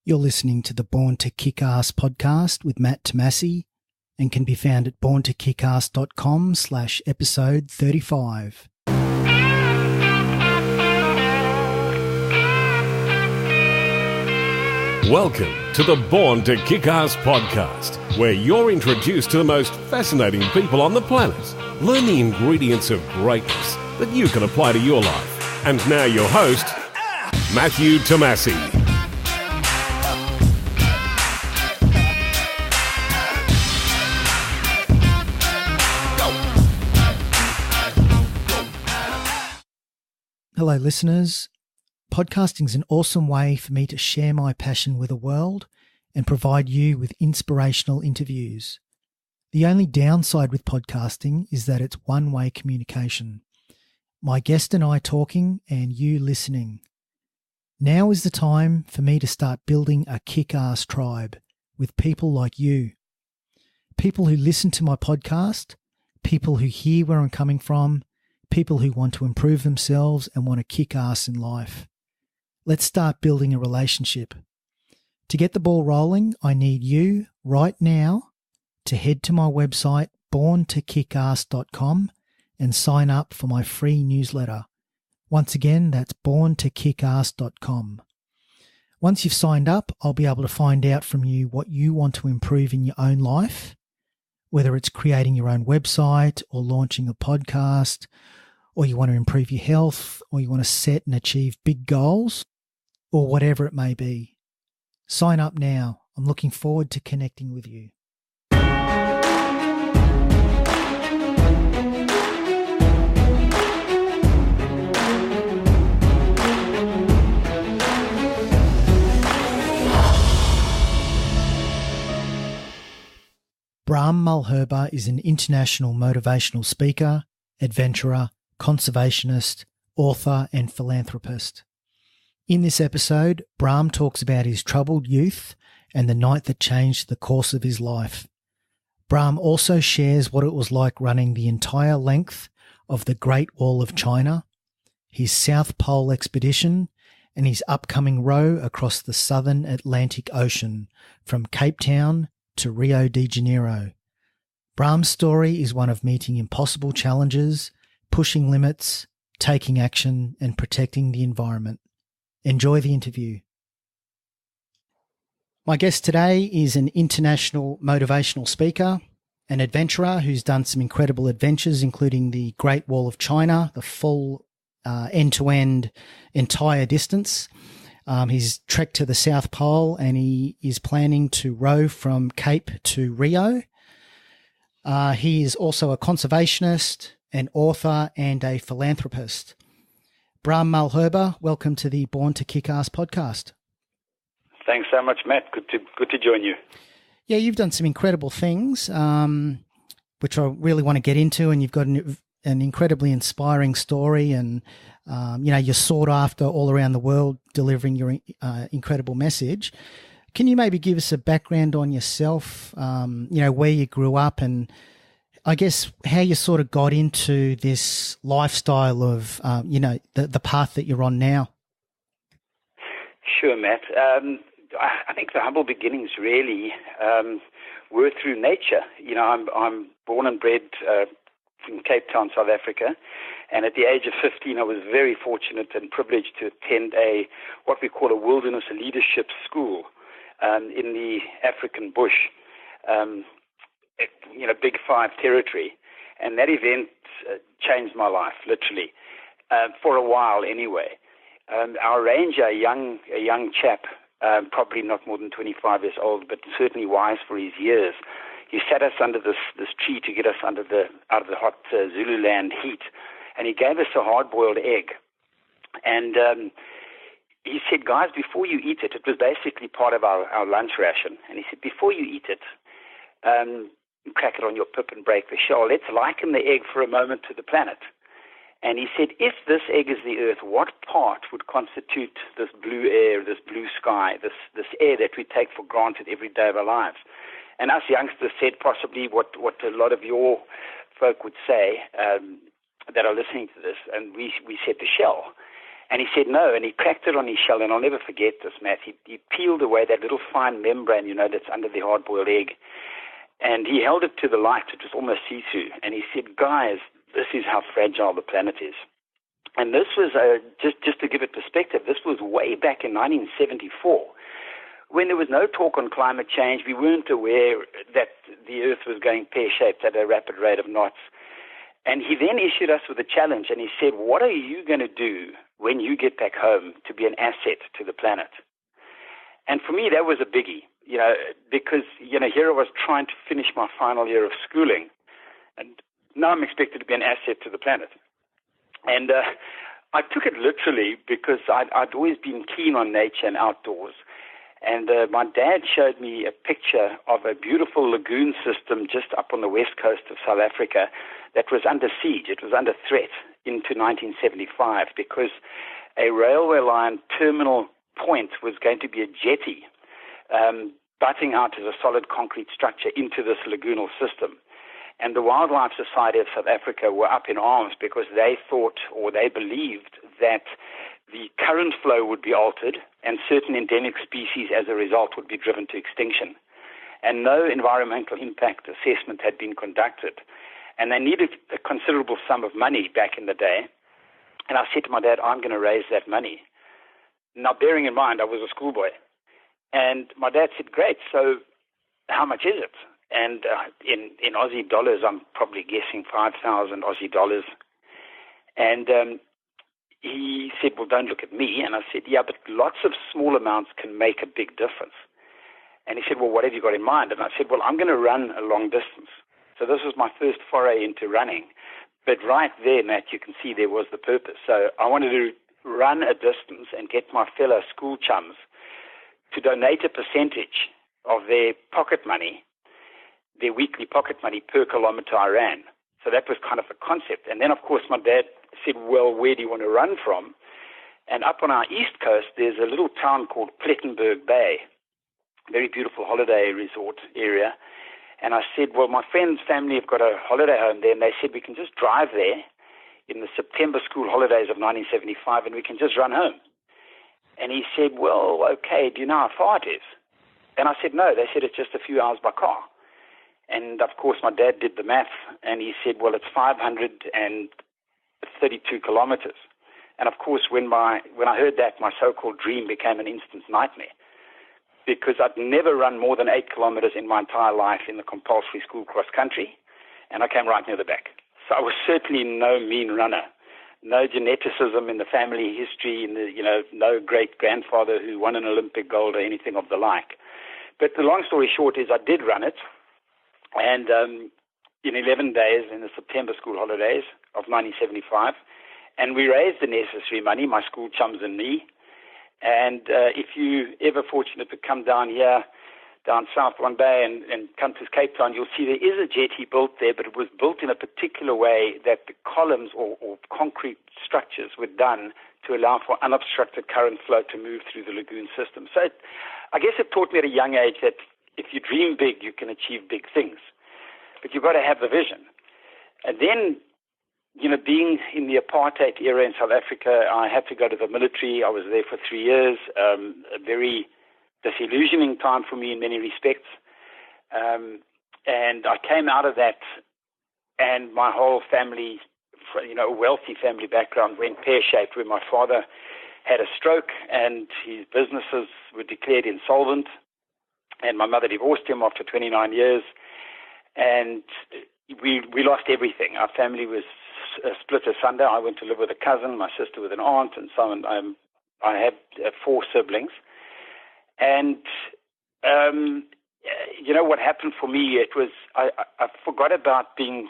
You're listening to the Born to Kick Arse podcast with Matt Tomasi and can be found at borntokickarse.com/episode 35. Welcome to the Born to Kick Arse podcast, where you're introduced to the most fascinating people on the planet. Learn the ingredients of greatness that you can apply to your life. And now your host, Matthew Tomasi. Hello, listeners. Podcasting is an awesome way for me to share my passion with the world and provide you with inspirational interviews. The only downside with podcasting is that it's one-way communication. My guest and I talking and you listening. Now is the time for me to start building a kick-ass tribe with people like you. People who listen to my podcast, people who hear where I'm coming from, people who want to improve themselves and want to kick ass in life. Let's start building a relationship. To get the ball rolling, I need you right now to head to my website, borntokickarse.com, and sign up for my free newsletter. Once again, that's borntokickarse.com. Once you've signed up, I'll be able to find out from you what you want to improve in your own life, whether it's creating your own website or launching a podcast, or you want to improve your health, or you want to set and achieve big goals, or whatever it may be. Sign up now. I'm looking forward to connecting with you. Braam Malherbe is an international motivational speaker, adventurer, conservationist, author, and philanthropist. In this episode, Braam talks about his troubled youth and the night that changed the course of his life. Braam also shares what it was like running the entire length of the Great Wall of China, his South Pole expedition, and his upcoming row across the southern Atlantic Ocean from Cape Town to Rio de Janeiro. Braam's story is one of meeting impossible challenges, pushing limits, taking action, and protecting the environment. Enjoy the interview. My guest today is an international motivational speaker, an adventurer who's done some incredible adventures, including the Great Wall of China, the full end-to-end entire distance. He's trekked to the South Pole and he is planning to row from Cape to Rio. He is also a conservationist, an author, and a philanthropist. Braam Malherbe, welcome to the Born to Kick Arse podcast. Thanks so much, Matt. Good to join you. Yeah, you've done some incredible things, which I really want to get into, and you've got an incredibly inspiring story, and you're sought after all around the world delivering your incredible message. Can you maybe give us a background on yourself, where you grew up, and I guess how you sort of got into this lifestyle of, the path that you're on now? Sure, Matt. I think the humble beginnings really were through nature. I'm born and bred in Cape Town, South Africa, and at the age of 15, I was very fortunate and privileged to attend what we call a wilderness leadership school in the African bush. Big Five territory, and that event changed my life, literally, for a while anyway. Our ranger, a young chap, probably not more than 25 years old, but certainly wise for his years, he sat us under this tree to get us out of the hot Zululand heat, and he gave us a hard-boiled egg. And he said, guys, before you eat it was basically part of our lunch ration, and he said, before you eat it, crack it on your pip and break the shell. Let's liken the egg for a moment to the planet. And he said, if this egg is the Earth, what part would constitute this blue air, this blue sky, this air that we take for granted every day of our lives? And us youngsters said possibly what a lot of your folk would say that are listening to this, and we said the shell. And he said no, and he cracked it on his shell, and I'll never forget this, Matt. He peeled away that little fine membrane, that's under the hard-boiled egg, and he held it to the light. It was almost see-through, and he said, guys, this is how fragile the planet is. And this was, just to give it perspective, this was way back in 1974, when there was no talk on climate change. We weren't aware that the Earth was going pear-shaped at a rapid rate of knots. And he then issued us with a challenge, and he said, what are you going to do when you get back home to be an asset to the planet? And for me, that was a biggie, because, here I was trying to finish my final year of schooling, and now I'm expected to be an asset to the planet. And I took it literally because I'd always been keen on nature and outdoors. And my dad showed me a picture of a beautiful lagoon system just up on the west coast of South Africa that was under siege. It was under threat into 1975 because a railway line terminal point was going to be a jetty butting out as a solid concrete structure into this lagoonal system. And the Wildlife Society of South Africa were up in arms because they thought, or they believed, that the current flow would be altered and certain endemic species as a result would be driven to extinction. And no environmental impact assessment had been conducted. And they needed a considerable sum of money back in the day. And I said to my dad, I'm going to raise that money. Now, bearing in mind, I was a schoolboy. And my dad said, great, so how much is it? And in Aussie dollars, I'm probably guessing 5,000 Aussie dollars. And he said, well, don't look at me. And I said, yeah, but lots of small amounts can make a big difference. And he said, well, what have you got in mind? And I said, well, I'm going to run a long distance. So this was my first foray into running. But right there, Matt, you can see there was the purpose. So I wanted to run a distance and get my fellow school chums to donate a percentage of their pocket money, their weekly pocket money per kilometer I ran. So that was kind of the concept. And then, of course, my dad said, well, where do you want to run from? And up on our east coast, there's a little town called Plettenberg Bay, very beautiful holiday resort area. And I said, well, my friend's family have got a holiday home there. And they said, we can just drive there in the September school holidays of 1975 and we can just run home. And he said, well, okay, do you know how far it is? And I said, no. They said, it's just a few hours by car. And, of course, my dad did the math, and he said, well, it's 532 kilometers. And, of course, when I heard that, my so-called dream became an instant nightmare because I'd never run more than 8 kilometers in my entire life in the compulsory school cross-country, and I came right near the back. So I was certainly no mean runner, no geneticism in the family history, no great-grandfather who won an Olympic gold or anything of the like. But the long story short is I did run it. And in 11 days in the September school holidays of 1975, and we raised the necessary money, my school chums and me. And if you ever fortunate to come down south one day and come to Cape Town, you'll see there is a jetty built there, but it was built in a particular way that the columns or concrete structures were done to allow for unobstructed current flow to move through the lagoon system. So I guess it taught me at a young age that if you dream big, you can achieve big things. But you've got to have the vision. And then, being in the apartheid era in South Africa, I had to go to the military. I was there for 3 years, a very disillusioning time for me in many respects. And I came out of that, and my whole family, a wealthy family background, went pear-shaped, where my father had a stroke and his businesses were declared insolvent. And my mother divorced him after 29 years, and we lost everything. Our family was split asunder. I went to live with a cousin, my sister with an aunt, and so on. I had 4 siblings. And, what happened for me, it was I forgot about being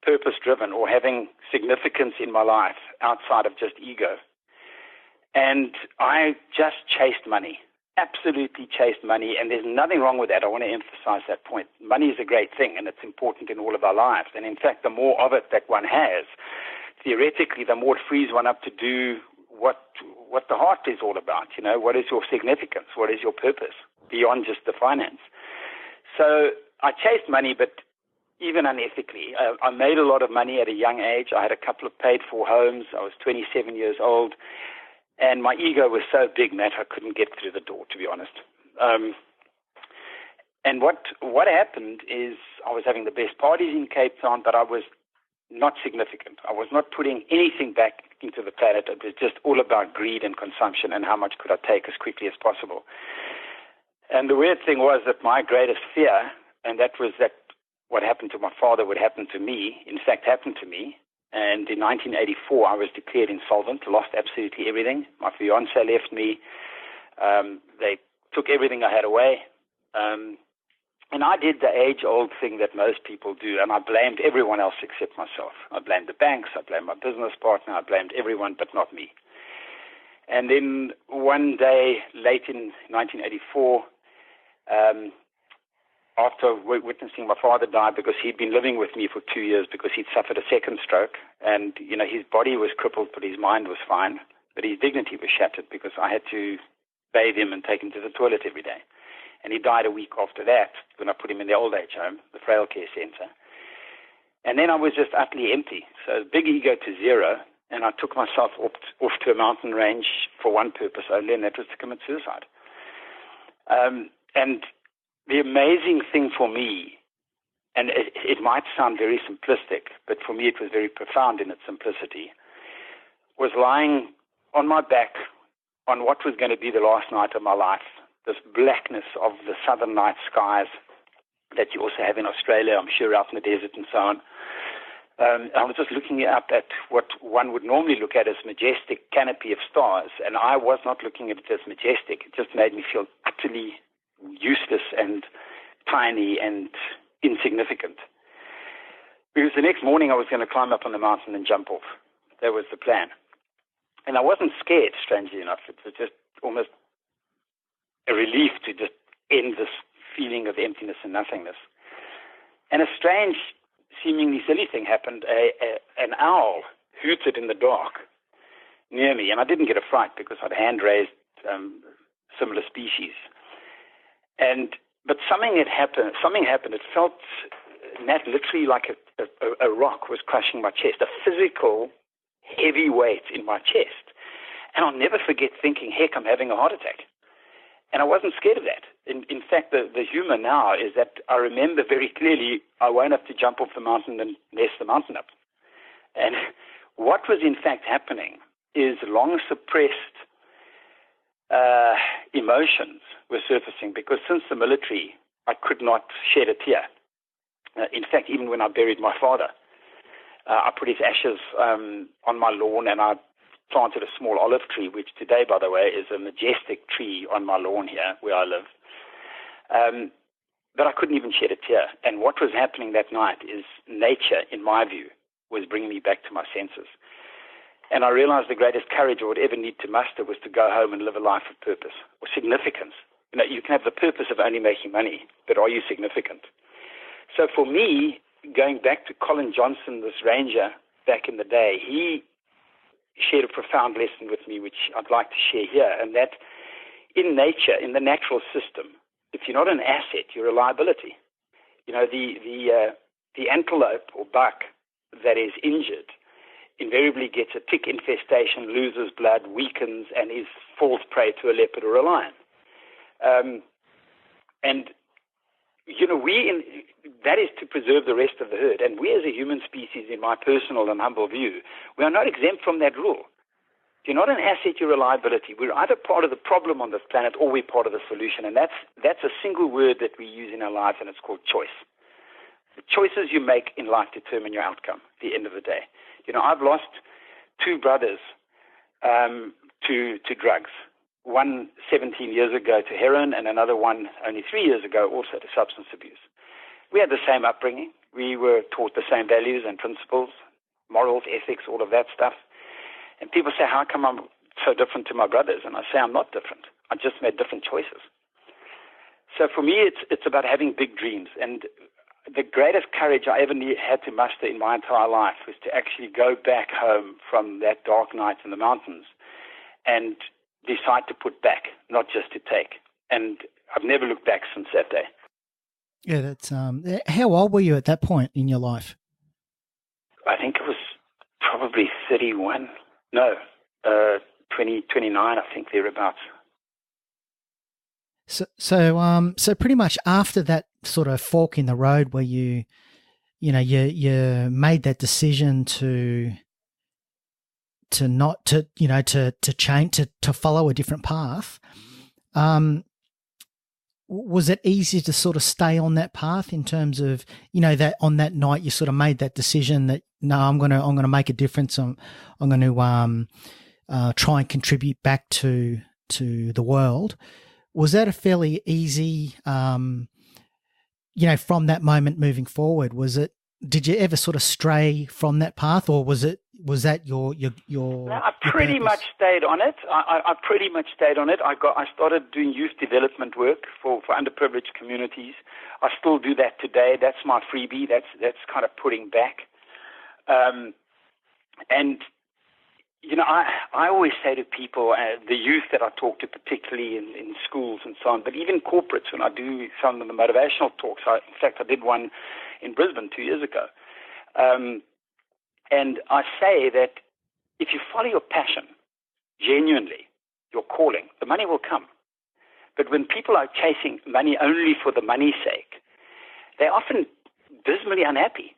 purpose-driven or having significance in my life outside of just ego. And I just chased money. Absolutely chased money, and there's nothing wrong with that. I want to emphasize that point. Money is a great thing, and it's important in all of our lives. And in fact, the more of it that one has, theoretically, the more it frees one up to do what the heart is all about. What is your significance? What is your purpose beyond just the finance? So I chased money, but even unethically. I made a lot of money at a young age. I had a couple of paid-for homes. I was 27 years old. And my ego was so big, Matt, I couldn't get through the door, to be honest. And what happened is I was having the best parties in Cape Town, but I was not significant. I was not putting anything back into the planet. It was just all about greed and consumption and how much could I take as quickly as possible. And the weird thing was that my greatest fear, and that was that what happened to my father would happen to me, in fact happened to me. And in 1984, I was declared insolvent, lost absolutely everything. My fiancé left me. They took everything I had away. And I did the age-old thing that most people do, and I blamed everyone else except myself. I blamed the banks, I blamed my business partner, I blamed everyone but not me. And then one day, late in 1984, after witnessing my father die, because he'd been living with me for 2 years because he'd suffered a second stroke, and his body was crippled but his mind was fine, but his dignity was shattered because I had to bathe him and take him to the toilet every day. And he died a week after that when I put him in the old age home, the frail care center. And then I was just utterly empty. So big ego to zero, and I took myself off to a mountain range for one purpose only, and that was to commit suicide. And the amazing thing for me, and it might sound very simplistic, but for me it was very profound in its simplicity, was lying on my back on what was going to be the last night of my life, this blackness of the southern night skies that you also have in Australia, I'm sure, out in the desert and so on. I was just looking up at what one would normally look at as majestic canopy of stars, and I was not looking at it as majestic. It just made me feel utterly useless and tiny and insignificant. Because the next morning I was going to climb up on the mountain and jump off. That was the plan. And I wasn't scared, strangely enough. It was just almost a relief to just end this feeling of emptiness and nothingness. And a strange, seemingly silly thing happened. An owl hooted in the dark near me, and I didn't get a fright because I'd hand-raised similar species. But something had happened. Something happened. It felt, Nat, literally like a rock was crushing my chest, a physical heavy weight in my chest. And I'll never forget thinking, heck, I'm having a heart attack. And I wasn't scared of that. In fact, the humor now is that I remember very clearly I won't have to jump off the mountain and mess the mountain up. And what was in fact happening is long suppressed emotions were surfacing, because since the military, I could not shed a tear. In fact, even when I buried my father, I put his ashes on my lawn, and I planted a small olive tree, which today, by the way, is a majestic tree on my lawn here where I live. But I couldn't even shed a tear. And what was happening that night is nature, in my view, was bringing me back to my senses. And I realized the greatest courage I would ever need to muster was to go home and live a life of purpose or significance. You can have the purpose of only making money, but are you significant? So for me, going back to Colin Johnson, this ranger back in the day, he shared a profound lesson with me, which I'd like to share here, and that in nature, in the natural system, if you're not an asset, you're a liability. The antelope or buck that is injured invariably gets a tick infestation, loses blood, weakens, and falls prey to a leopard or a lion. That is to preserve the rest of the herd. And we as a human species, in my personal and humble view, we are not exempt from that rule. If you're not an asset, you're a liability. We're either part of the problem on this planet or we're part of the solution. And that's a single word that we use in our lives, and it's called choice. The choices you make in life determine your outcome at the end of the day. I've lost two brothers to drugs. One 17 years ago to heroin, and another one only 3 years ago also to substance abuse. We had the same upbringing. We were taught the same values and principles, morals, ethics, all of that stuff. And people say, how come I'm so different to my brothers? And I say, I'm not different. I just made different choices. So for me, it's about having big dreams. And the greatest courage I ever had to muster in my entire life was to actually go back home from that dark night in the mountains and decide to put back, not just to take. And I've never looked back since that day. Yeah, that's how old were you at that point in your life? I think it was probably 31. No, 29, I think, thereabouts. So pretty much after that sort of fork in the road where you made that decision to change, to follow a different path, was it easy to sort of stay on that path in terms of, that on that night you sort of made that decision that, no, I'm going to make a difference. I'm going to try and contribute back to the world. Was that a fairly easy, from that moment moving forward? Did you ever sort of stray from that path, or was that your? No, I pretty much stayed on it. I pretty much stayed on it. I started doing youth development work for underprivileged communities. I still do that today. That's my freebie. That's kind of putting back. And I always say to people, the youth that I talk to, particularly in schools and so on, but even corporates, when I do some of the motivational talks, in fact, I did one in Brisbane 2 years ago. And I say that if you follow your passion, genuinely, your calling, the money will come. But when people are chasing money only for the money's sake, they're often dismally unhappy.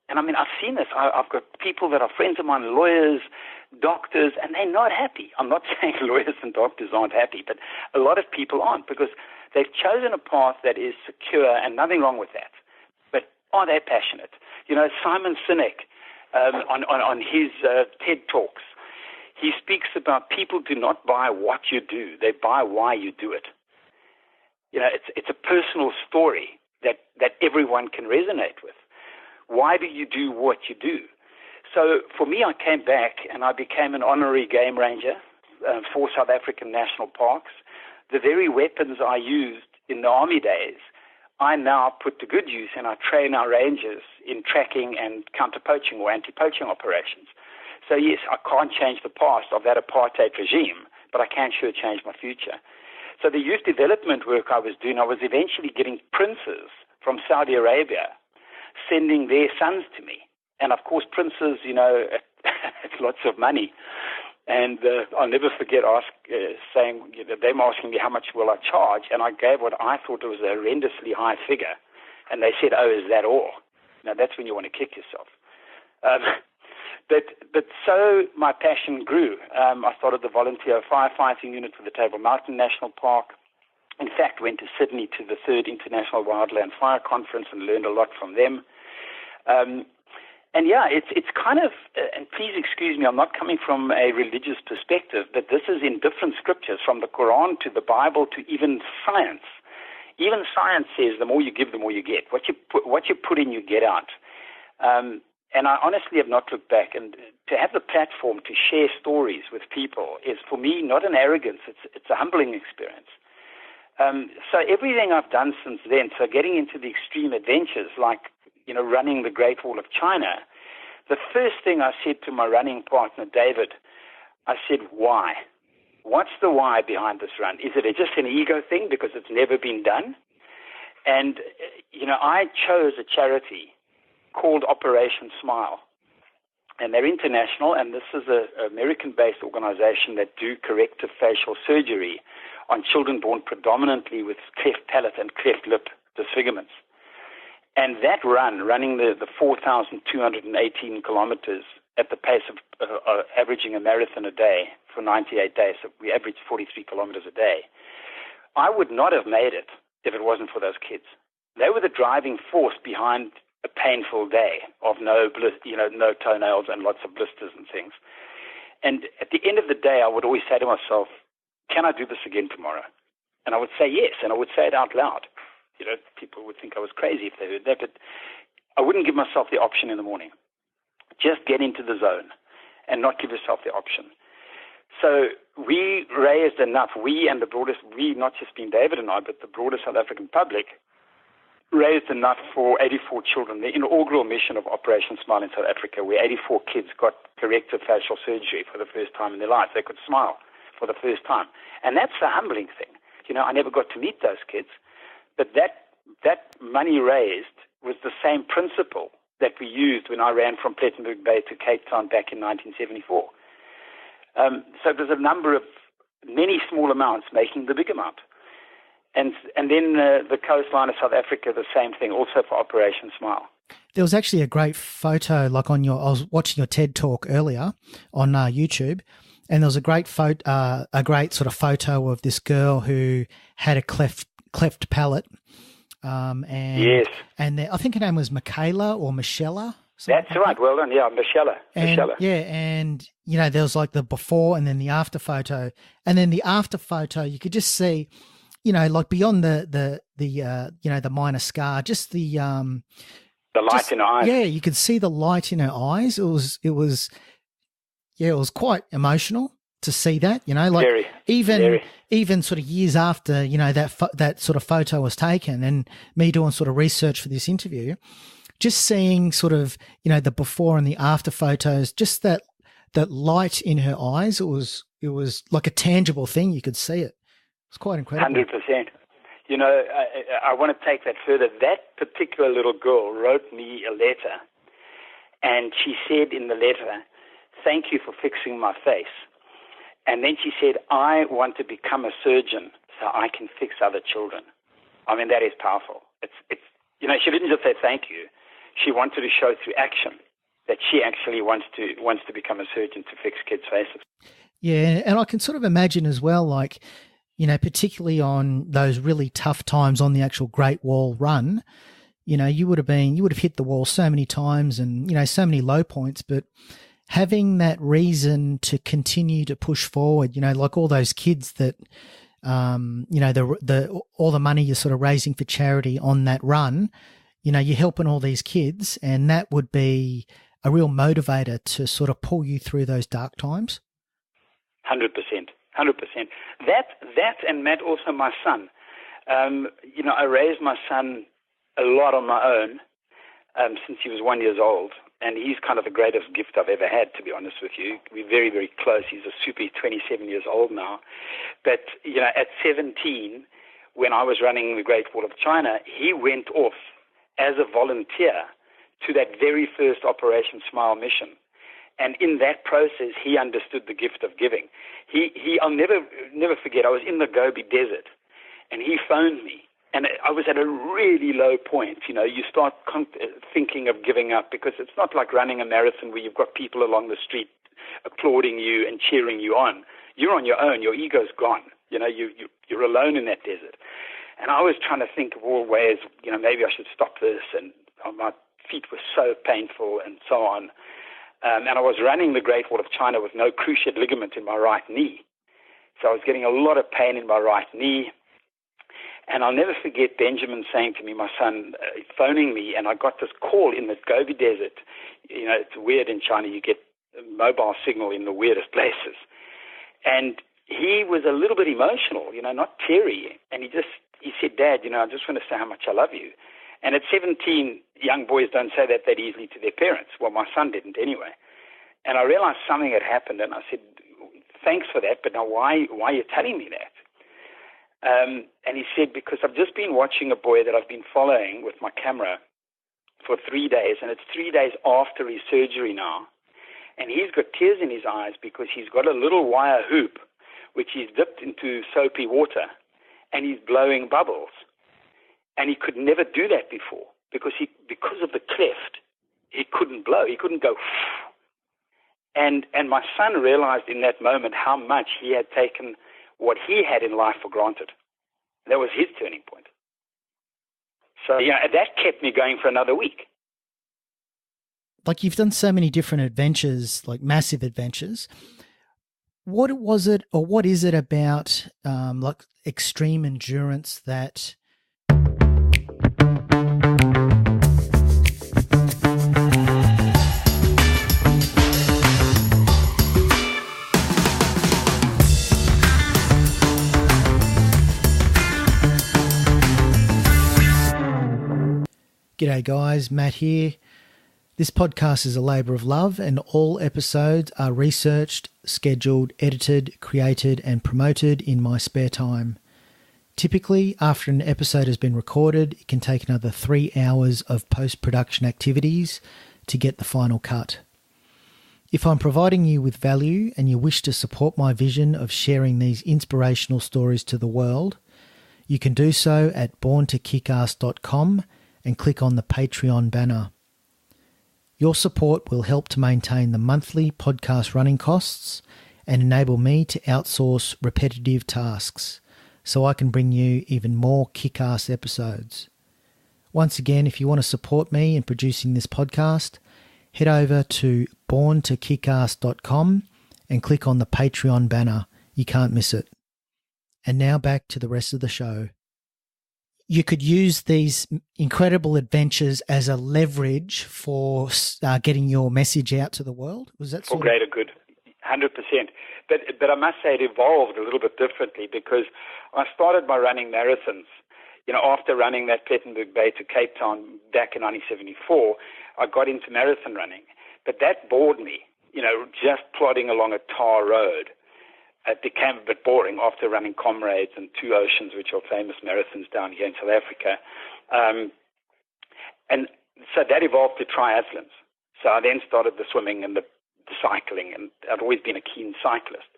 And I mean, I've seen this. I've got people that are friends of mine, lawyers, doctors, and they're not happy. I'm not saying lawyers and doctors aren't happy, but a lot of people aren't, because they've chosen a path that is secure, and nothing wrong with that. But are they passionate? Simon Sinek, on his TED Talks, he speaks about people do not buy what you do, they buy why you do it. It's a personal story that everyone can resonate with. Why do you do what you do? So for me, I came back and I became an honorary game ranger for South African national parks. The very weapons I used in the army days, I now put to good use, and I train our rangers in tracking and counter-poaching or anti-poaching operations. So yes, I can't change the past of that apartheid regime, but I can sure change my future. So the youth development work I was doing, I was eventually getting princes from Saudi Arabia sending their sons to me. And of course, princes, it's lots of money. And I'll never forget saying, them asking me how much will I charge, and I gave what I thought was a horrendously high figure. And they said, "Oh, is that all?" Now, that's when you want to kick yourself. But so my passion grew. I started the volunteer firefighting unit for the Table Mountain National Park. In fact, went to Sydney to the 3rd International Wildland Fire Conference and learned a lot from them. And yeah, it's kind of, and please excuse me, I'm not coming from a religious perspective, but this is in different scriptures, from the Quran to the Bible to even science. Even science says the more you give, the more you get. What you put in, you get out. And I honestly have not looked back. And to have the platform to share stories with people is, for me, not an arrogance. It's a humbling experience. So everything I've done since then, so getting into the extreme adventures like, running the Great Wall of China, the first thing I said to my running partner, David, I said, why? What's the why behind this run? Is it just an ego thing because it's never been done? And, I chose a charity called Operation Smile. And they're international, and this is an American-based organization that do corrective facial surgery on children born predominantly with cleft palate and cleft lip disfigurements. And that running the 4,218 kilometers at the pace of averaging a marathon a day for 98 days, so we averaged 43 kilometers a day, I would not have made it if it wasn't for those kids. They were the driving force behind a painful day of no toenails and lots of blisters and things. And at the end of the day, I would always say to myself, can I do this again tomorrow? And I would say yes, and I would say it out loud. People would think I was crazy if they heard that, but I wouldn't give myself the option in the morning. Just get into the zone and not give yourself the option. So we raised enough, we and the broadest, we not just being David and I, but the broader South African public, raised enough for 84 children. The inaugural mission of Operation Smile in South Africa, where 84 kids got corrective facial surgery for the first time in their lives. They could smile for the first time. And that's a humbling thing. I never got to meet those kids. But that money raised was the same principle that we used when I ran from Plettenberg Bay to Cape Town back in 1974. So there's a number of many small amounts making the big amount. And then the coastline of South Africa, the same thing, also for Operation Smile. There was actually a great photo, like I was watching your TED talk earlier on YouTube, and there was a great sort of photo of this girl who had a cleft palate. Yes. And I think her name was Michaela or Michelle. That's right. Well done. Yeah, Michelle. Yeah, and there was like the before and then the after photo, and then the after photo you could just see, like beyond the minor scar, just the light in her eyes. Yeah, you could see the light in her eyes. It was quite emotional to see that. Very, even sort of years after that sort of photo was taken, and me doing sort of research for this interview, just seeing sort of the before and the after photos, just that light in her eyes. It was like a tangible thing. You could see it. It's quite incredible. 100%. I want to take that further. That particular little girl wrote me a letter, and she said in the letter, "Thank you for fixing my face." And then she said, "I want to become a surgeon so I can fix other children." I mean, that is powerful. It's she didn't just say thank you. She wanted to show through action that she actually wants to become a surgeon to fix kids' faces. Yeah, and I can sort of imagine as well, like, particularly on those really tough times on the actual Great Wall Run, you would have hit the wall so many times and, so many low points, but having that reason to continue to push forward, like all those kids that, all the money you're sort of raising for charity on that run, you're helping all these kids, and that would be a real motivator to sort of pull you through those dark times. 100%. That and Matt, also my son. I raised my son a lot on my own since he was 1 year old, and he's kind of the greatest gift I've ever had, to be honest with you. We're very, very close. He's a super 27 years old now. But, at 17, when I was running the Great Wall of China, he went off as a volunteer to that very first Operation Smile mission. And in that process, he understood the gift of giving. I'll never forget, I was in the Gobi Desert, and he phoned me. And I was at a really low point. You start thinking of giving up, because it's not like running a marathon where you've got people along the street applauding you and cheering you on. You're on your own. Your ego's gone. You're alone in that desert. And I was trying to think of all ways, maybe I should stop this. And my feet were so painful and so on. And I was running the Great Wall of China with no cruciate ligament in my right knee. So I was getting a lot of pain in my right knee. And I'll never forget Benjamin saying to me, my son, phoning me, and I got this call in the Gobi Desert. It's weird in China. You get a mobile signal in the weirdest places. And he was a little bit emotional, not teary. And he said, "Dad, I just want to say how much I love you." And at 17, young boys don't say that easily to their parents. Well, my son didn't anyway. And I realized something had happened, and I said, "Thanks for that, but now why are you telling me that?" And he said, "Because I've just been watching a boy that I've been following with my camera for 3 days, and it's 3 days after his surgery now. And he's got tears in his eyes because he's got a little wire hoop, which he's dipped into soapy water, and he's blowing bubbles. And he could never do that before because of the cleft, he couldn't blow. He couldn't go." And my son realized in that moment how much he had taken what he had in life for granted. That was his turning point. So that kept me going for another week. Like, you've done so many different adventures, like massive adventures. What was it, or what is it about like extreme endurance that G'day guys, Matt here. This podcast is a labour of love, and all episodes are researched, scheduled, edited, created and promoted in my spare time. Typically, after an episode has been recorded, it can take another 3 hours of post-production activities to get the final cut. If I'm providing you with value and you wish to support my vision of sharing these inspirational stories to the world, you can do so at borntokickarse.com and click on the Patreon banner. Your support will help to maintain the monthly podcast running costs and enable me to outsource repetitive tasks so I can bring you even more kick-ass episodes. Once again, if you want to support me in producing this podcast, head over to borntokickarse.com and click on the Patreon banner. You can't miss it. And now back to the rest of the show. You could use these incredible adventures as a leverage for getting your message out to the world? Was that for greater good? 100%. But I must say it evolved a little bit differently because I started by running marathons. After running that Plettenberg Bay to Cape Town back in 1974, I got into marathon running. But that bored me, just plodding along a tar road. It became a bit boring after running Comrades and Two Oceans, which are famous marathons down here in South Africa. And so that evolved to triathlons. So I then started the swimming and the cycling, and I'd always been a keen cyclist.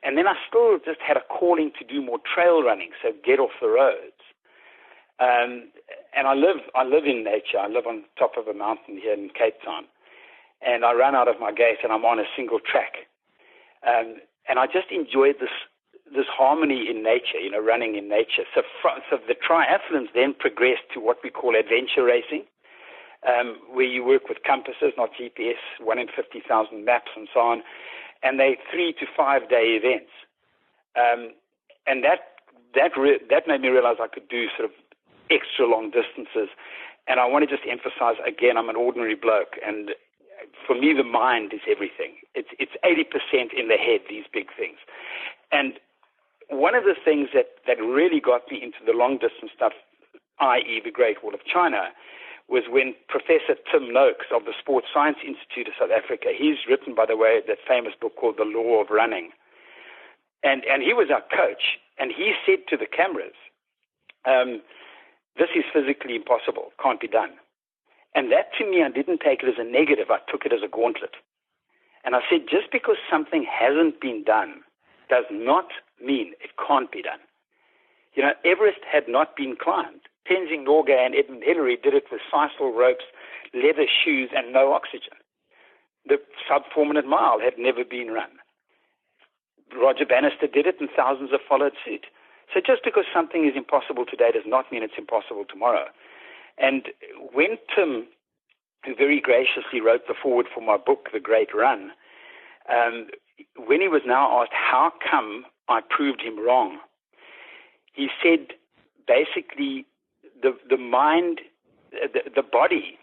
And then I still just had a calling to do more trail running, so get off the roads. And I live in nature. I live on top of a mountain here in Cape Town. And I run out of my gate and I'm on a single track. And I just enjoyed this harmony in nature, running in nature. So the triathlons then progressed to what we call adventure racing, where you work with compasses, not GPS, 1 in 50,000 maps and so on. And they're 3 to 5 day events. And that made me realize I could do sort of extra long distances. And I want to just emphasize again, I'm an ordinary bloke, and for me the mind is everything. It's 80% in the head, these big things. And one of the things that really got me into the long distance stuff, i.e. the Great Wall of China, was when Professor Tim Noakes of the Sports Science Institute of South Africa, he's written, by the way, that famous book called The Law of Running. And he was our coach, and he said to the cameras, this is physically impossible, can't be done. And that to me, I didn't take it as a negative, I took it as a gauntlet. And I said, just because something hasn't been done does not mean it can't be done. Everest had not been climbed. Tenzing Norgay and Edmund Hillary did it with sisal ropes, leather shoes, and no oxygen. The sub 4-minute mile had never been run. Roger Bannister did it, and thousands have followed suit. So just because something is impossible today does not mean it's impossible tomorrow. And when Tim, who very graciously wrote the foreword for my book, The Great Run, when he was now asked how come I proved him wrong, he said basically the mind, the body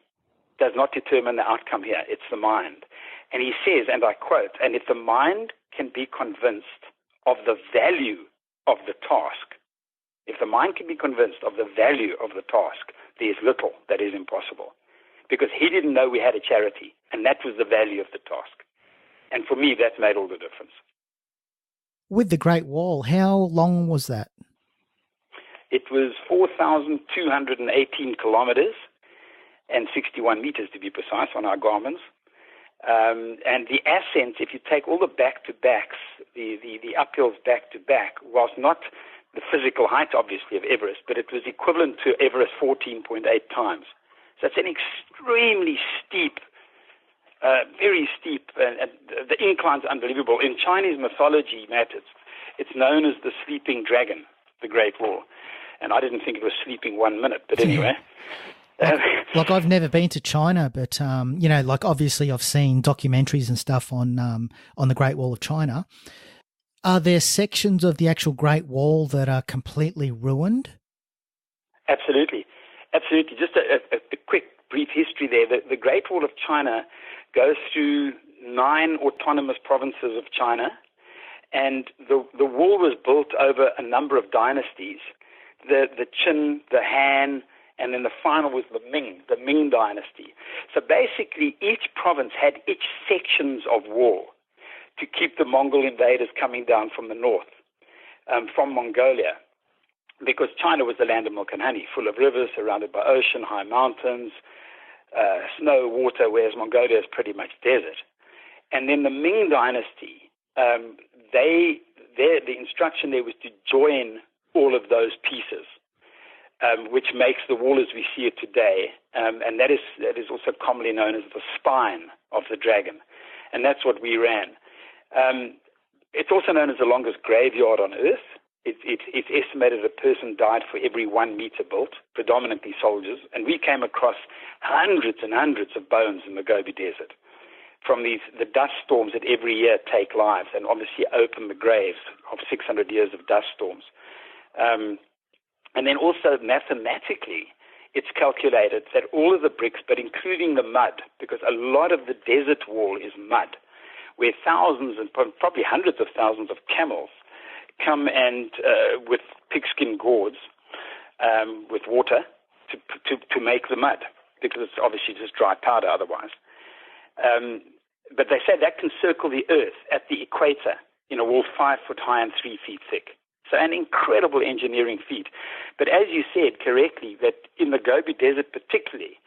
does not determine the outcome here, it's the mind. And he says, and I quote, and if the mind can be convinced of the value of the task, if the mind can be convinced of the value of the task, there's little that is impossible. Because he didn't know we had a charity, and that was the value of the task. And for me, that made all the difference. With the Great Wall, how long was that? It was 4,218 kilometers and 61 meters, to be precise, on our Garmins. And the ascent, if you take all the back-to-backs, the uphills back-to-back, was not the physical height, obviously, of Everest, but it was equivalent to Everest 14.8 times. So it's an extremely steep, very steep, and the incline's unbelievable. In Chinese mythology, Matt, it's known as the sleeping dragon, the Great Wall. And I didn't think it was sleeping 1 minute, but anyway. Like I've never been to China, but like obviously I've seen documentaries and stuff on the Great Wall of China. Are there sections of the actual Great Wall that are completely ruined? Absolutely. Just a quick, brief history there. The Great Wall of China goes through 9 autonomous provinces of China, and the wall was built over a number of dynasties. The Qin, the Han, and then the final was the Ming dynasty. So basically, each province had its sections of wall to keep the Mongol invaders coming down from the north, from Mongolia, because China was the land of milk and honey, full of rivers, surrounded by ocean, high mountains, snow, water, whereas Mongolia is pretty much desert. And then the Ming Dynasty, the instruction there was to join all of those pieces, which makes the wall as we see it today. And that is also commonly known as the spine of the dragon. And that's what we ran. It's also known as the longest graveyard on Earth. It's estimated a person died for every 1 meter built, predominantly soldiers. And we came across hundreds and hundreds of bones in the Gobi Desert from the dust storms that every year take lives and obviously open the graves of 600 years of dust storms. And then also mathematically, it's calculated that all of the bricks, but including the mud, because a lot of the desert wall is mud, where thousands and probably hundreds of thousands of camels come and with pigskin gourds with water to make the mud, because it's obviously just dry powder otherwise. But they say that can circle the earth at the equator in a wall 5 foot high and 3 feet thick. So an incredible engineering feat. But as you said correctly, that in the Gobi Desert particularly,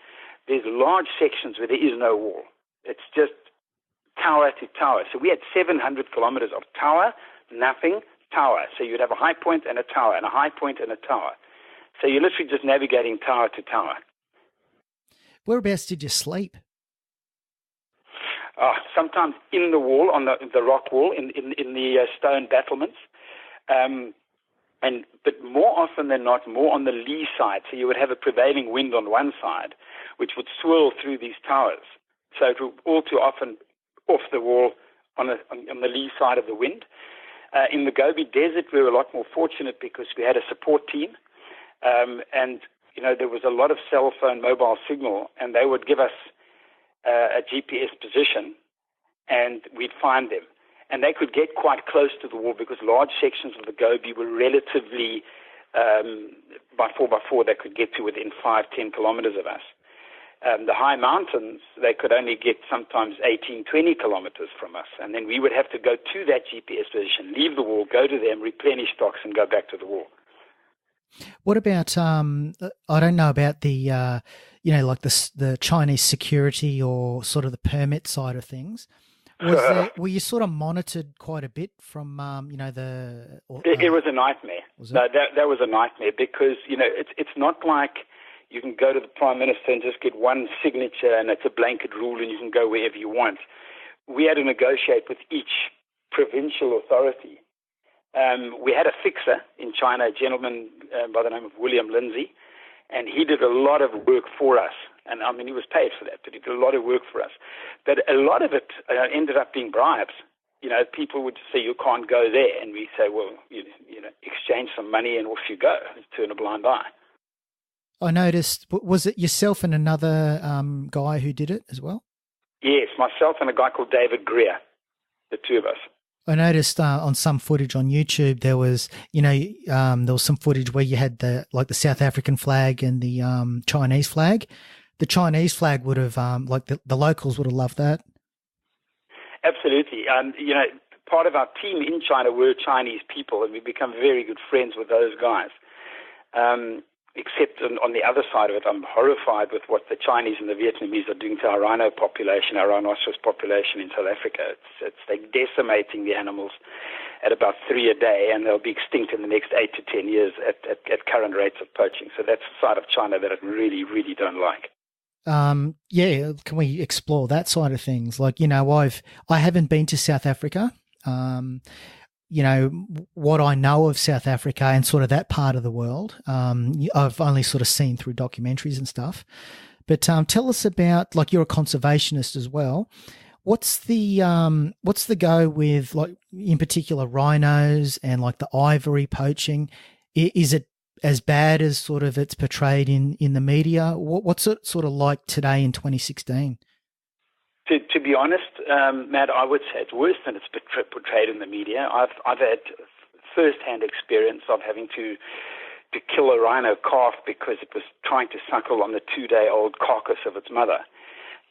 there's large sections where there is no wall. It's just tower to tower. So we had 700 kilometers of tower, nothing, tower. So you'd have a high point and a tower, and a high point and a tower. So you're literally just navigating tower to tower. Whereabouts did you sleep? Sometimes in the wall, on the rock wall, in the stone battlements. But more often than not, more on the lee side. So you would have a prevailing wind on one side, which would swirl through these towers. So it would all too often off the wall on the lee side of the wind. In the Gobi Desert, we were a lot more fortunate because we had a support team, and there was a lot of cell phone mobile signal, and they would give us a GPS position, and we'd find them. And they could get quite close to the wall because large sections of the Gobi were relatively, by 4x4, they could get to within 5-10 kilometers of us. The high mountains, they could only get sometimes 18-20 kilometers from us. And then we would have to go to that GPS position, leave the wall, go to them, replenish stocks, and go back to the wall. What about, I don't know about the, like the Chinese security or sort of the permit side of things. Were you sort of monitored quite a bit from, It was a nightmare. No, that was a nightmare because, it's not like you can go to the Prime Minister and just get one signature and it's a blanket rule and you can go wherever you want. We had to negotiate with each provincial authority. We had a fixer in China, a gentleman by the name of William Lindsay, and he did a lot of work for us. And I mean, he was paid for that, but he did a lot of work for us. But a lot of it ended up being bribes. People would say, you can't go there. And we say, well, exchange some money and off you go. Turn a blind eye. I noticed, was it yourself and another guy who did it as well? Yes, myself and a guy called David Greer, the two of us. I noticed on some footage on YouTube there was, there was some footage where you had the South African flag and the Chinese flag. The Chinese flag would have, the locals would have loved that. Absolutely. Part of our team in China were Chinese people, and we've become very good friends with those guys. Except on the other side of it, I'm horrified with what the Chinese and the Vietnamese are doing to our rhino population, our rhinoceros population in South Africa. They're decimating the animals at about 3 a day, and they'll be extinct in the next 8 to 10 years at current rates of poaching. So that's the side of China that I really, really don't like. Can we explore that side of things? I haven't been to South Africa. What I know of South Africa and sort of that part of the world, I've only sort of seen through documentaries and stuff. But tell us about, you're a conservationist as well. What's the go with, in particular, rhinos and the ivory poaching? Is it as bad as sort of it's portrayed in the media? What's it sort of like today in 2016? To be honest, Matt, I would say it's worse than it's portrayed in the media. I've had first-hand experience of having to kill a rhino calf because it was trying to suckle on the 2-day-old carcass of its mother.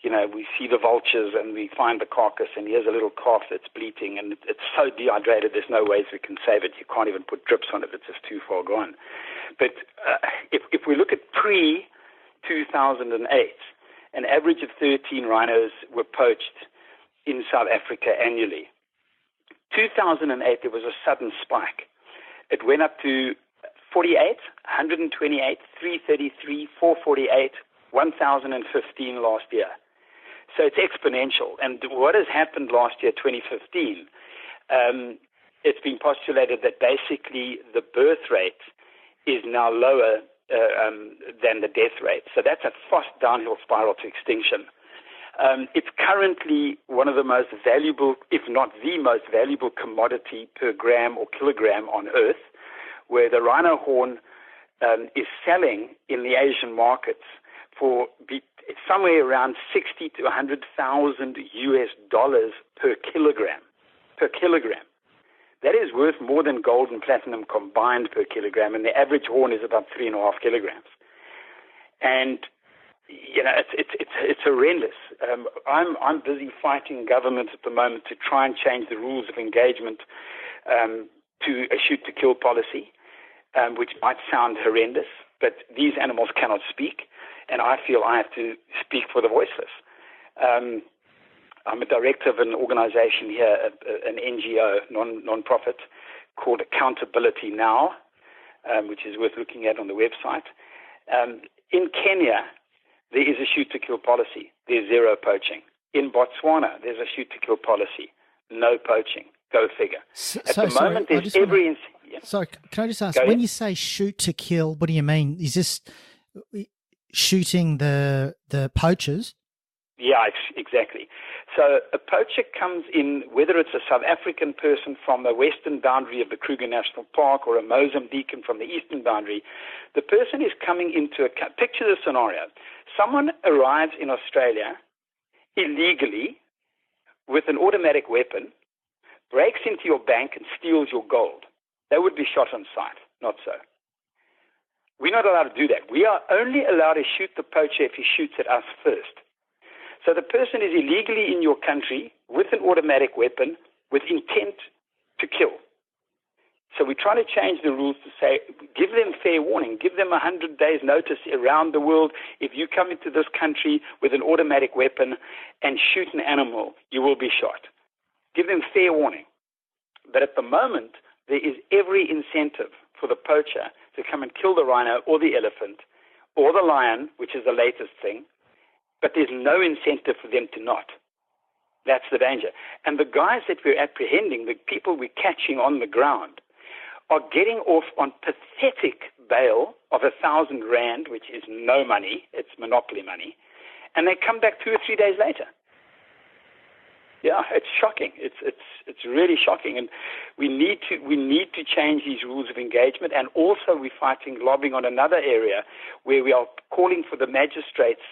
We see the vultures and we find the carcass, and here's a little calf that's bleating, and it's so dehydrated there's no ways we can save it. You can't even put drips on it. It's just too far gone. But if we look at pre-2008, an average of 13 rhinos were poached in South Africa annually. 2008, there was a sudden spike. It went up to 48, 128, 333, 448, 1,015 last year. So it's exponential. And what has happened last year, 2015, it's been postulated that basically the birth rate is now lower than the death rate. So that's a fast downhill spiral to extinction. It's currently one of the most valuable, if not the most valuable commodity per gram or kilogram on Earth, where the rhino horn is selling in the Asian markets for somewhere around 60 to 100,000 US dollars per kilogram. Per kilogram. That is worth more than gold and platinum combined per kilogram, and the average horn is about 3.5 kilograms. And you know, it's horrendous. I'm busy fighting governments at the moment to try and change the rules of engagement to a shoot-to-kill policy, which might sound horrendous, but these animals cannot speak, and I feel I have to speak for the voiceless. I'm a director of an organization here, an NGO, non-profit, called Accountability Now, which is worth looking at on the website. In Kenya, there is a shoot-to-kill policy. There's zero poaching. In Botswana, there's a shoot-to-kill policy. No poaching. Go figure. At the moment, there's every... Sorry, can I just ask, when you say shoot-to-kill, what do you mean? Is this shooting the poachers? Yeah, exactly. So a poacher comes in, whether it's a South African person from the western boundary of the Kruger National Park or a Mozambican from the eastern boundary, the person is coming into picture the scenario. Someone arrives in Australia illegally with an automatic weapon, breaks into your bank and steals your gold. They would be shot on sight. Not so. We're not allowed to do that. We are only allowed to shoot the poacher if he shoots at us first. So the person is illegally in your country with an automatic weapon with intent to kill. So we're trying to change the rules to say, give them fair warning, give them 100 days notice around the world. If you come into this country with an automatic weapon and shoot an animal, you will be shot. Give them fair warning. But at the moment, there is every incentive for the poacher to come and kill the rhino or the elephant or the lion, which is the latest thing, but there's no incentive for them to not. That's the danger. And the guys that we're apprehending, the people we're catching on the ground, are getting off on pathetic bail of 1,000 rand, which is no money, it's monopoly money, and they come back 2 or 3 days later. Yeah, it's shocking. It's really shocking, and we need to change these rules of engagement. And also, we're lobbying on another area where we are calling for the magistrates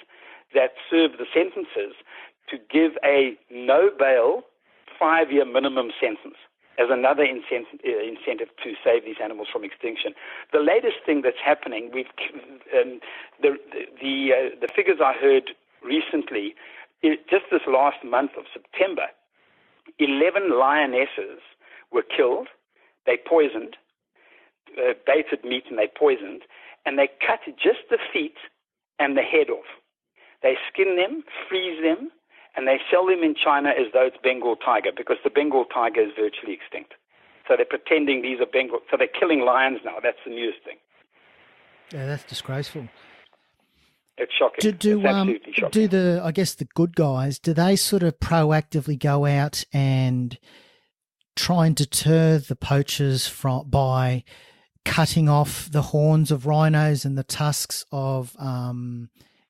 that serve the sentences to give a no bail 5-year minimum sentence as another incentive to save these animals from extinction. The latest thing that's happening, the figures I heard recently. Just this last month of September, 11 lionesses were killed. They poisoned, baited meat, and they poisoned, and they cut just the feet and the head off. They skin them, freeze them, and they sell them in China as though it's Bengal tiger, because the Bengal tiger is virtually extinct. So they're pretending these are Bengal. So they're killing lions now. That's the newest thing. Yeah, that's disgraceful. It's shocking. Do the good guys, do they sort of proactively go out and try and deter the poachers by cutting off the horns of rhinos and the tusks of elephants?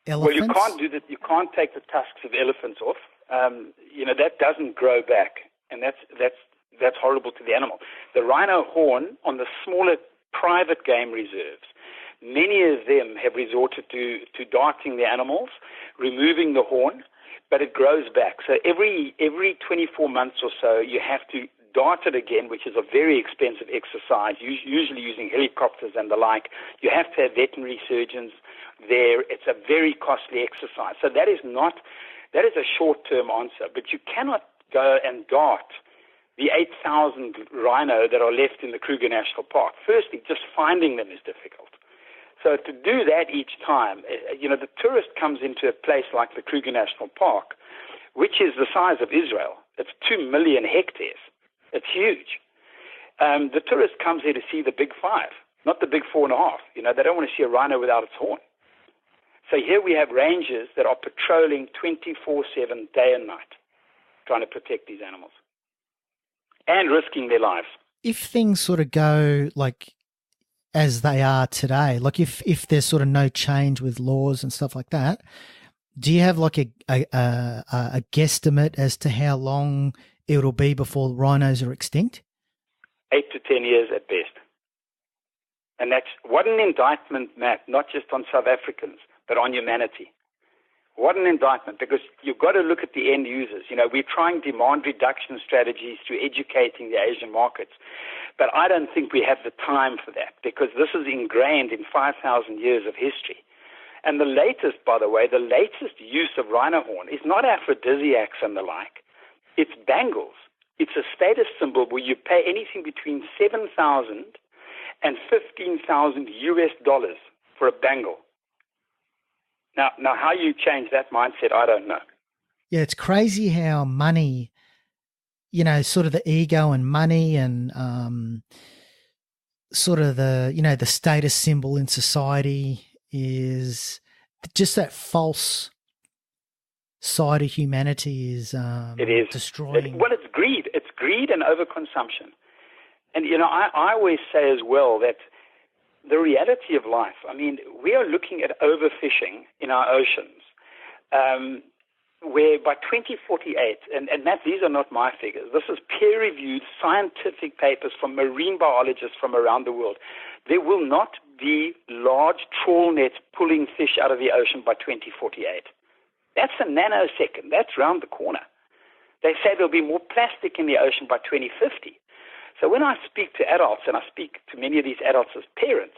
Well, you can't do that. You can't take the tusks of elephants off. That doesn't grow back, and that's horrible to the animal. The rhino horn on the smaller private game reserves, many of them have resorted to darting the animals, removing the horn, but it grows back. So every 24 months or so, you have to dart it again, which is a very expensive exercise, usually using helicopters and the like. You have to have veterinary surgeons there. It's a very costly exercise. So that is a short-term answer, but you cannot go and dart the 8,000 rhino that are left in the Kruger National Park. Firstly, just finding them is difficult. So to do that each time, the tourist comes into a place like the Kruger National Park which is the size of Israel. It's 2 million hectares. It's huge. The tourist comes here to see the big 5, not the big 4.5. They don't want to see a rhino without its horn. So here we have rangers that are patrolling 24/7, day and night, trying to protect these animals and risking their lives. If things sort of go like as they are today, like if there's sort of no change with laws and stuff like that, do you have like a guesstimate as to how long it'll be before rhinos are extinct? 8 to 10 years at best. And that's what an indictment, Matt, not just on South Africans, but on humanity. What an indictment, because you've got to look at the end users. We're trying demand reduction strategies through educating the Asian markets, but I don't think we have the time for that, because this is ingrained in 5,000 years of history. And the latest, by the way, use of rhino horn is not aphrodisiacs and the like. It's bangles. It's a status symbol where you pay anything between $7,000 and $15,000 for a bangle. Now, how you change that mindset, I don't know. Yeah, it's crazy how money, sort of the ego and money and sort of the status symbol in society is just that false side of humanity is it is destroying. It's greed. It's greed and overconsumption. And, I always say as well that the reality of life, we are looking at overfishing in our oceans, where by 2048, and Matt, these are not my figures, this is peer-reviewed scientific papers from marine biologists from around the world, there will not be large trawl nets pulling fish out of the ocean by 2048. That's a nanosecond. That's round the corner. They say there'll be more plastic in the ocean by 2050. So when I speak to adults, and I speak to many of these adults as parents,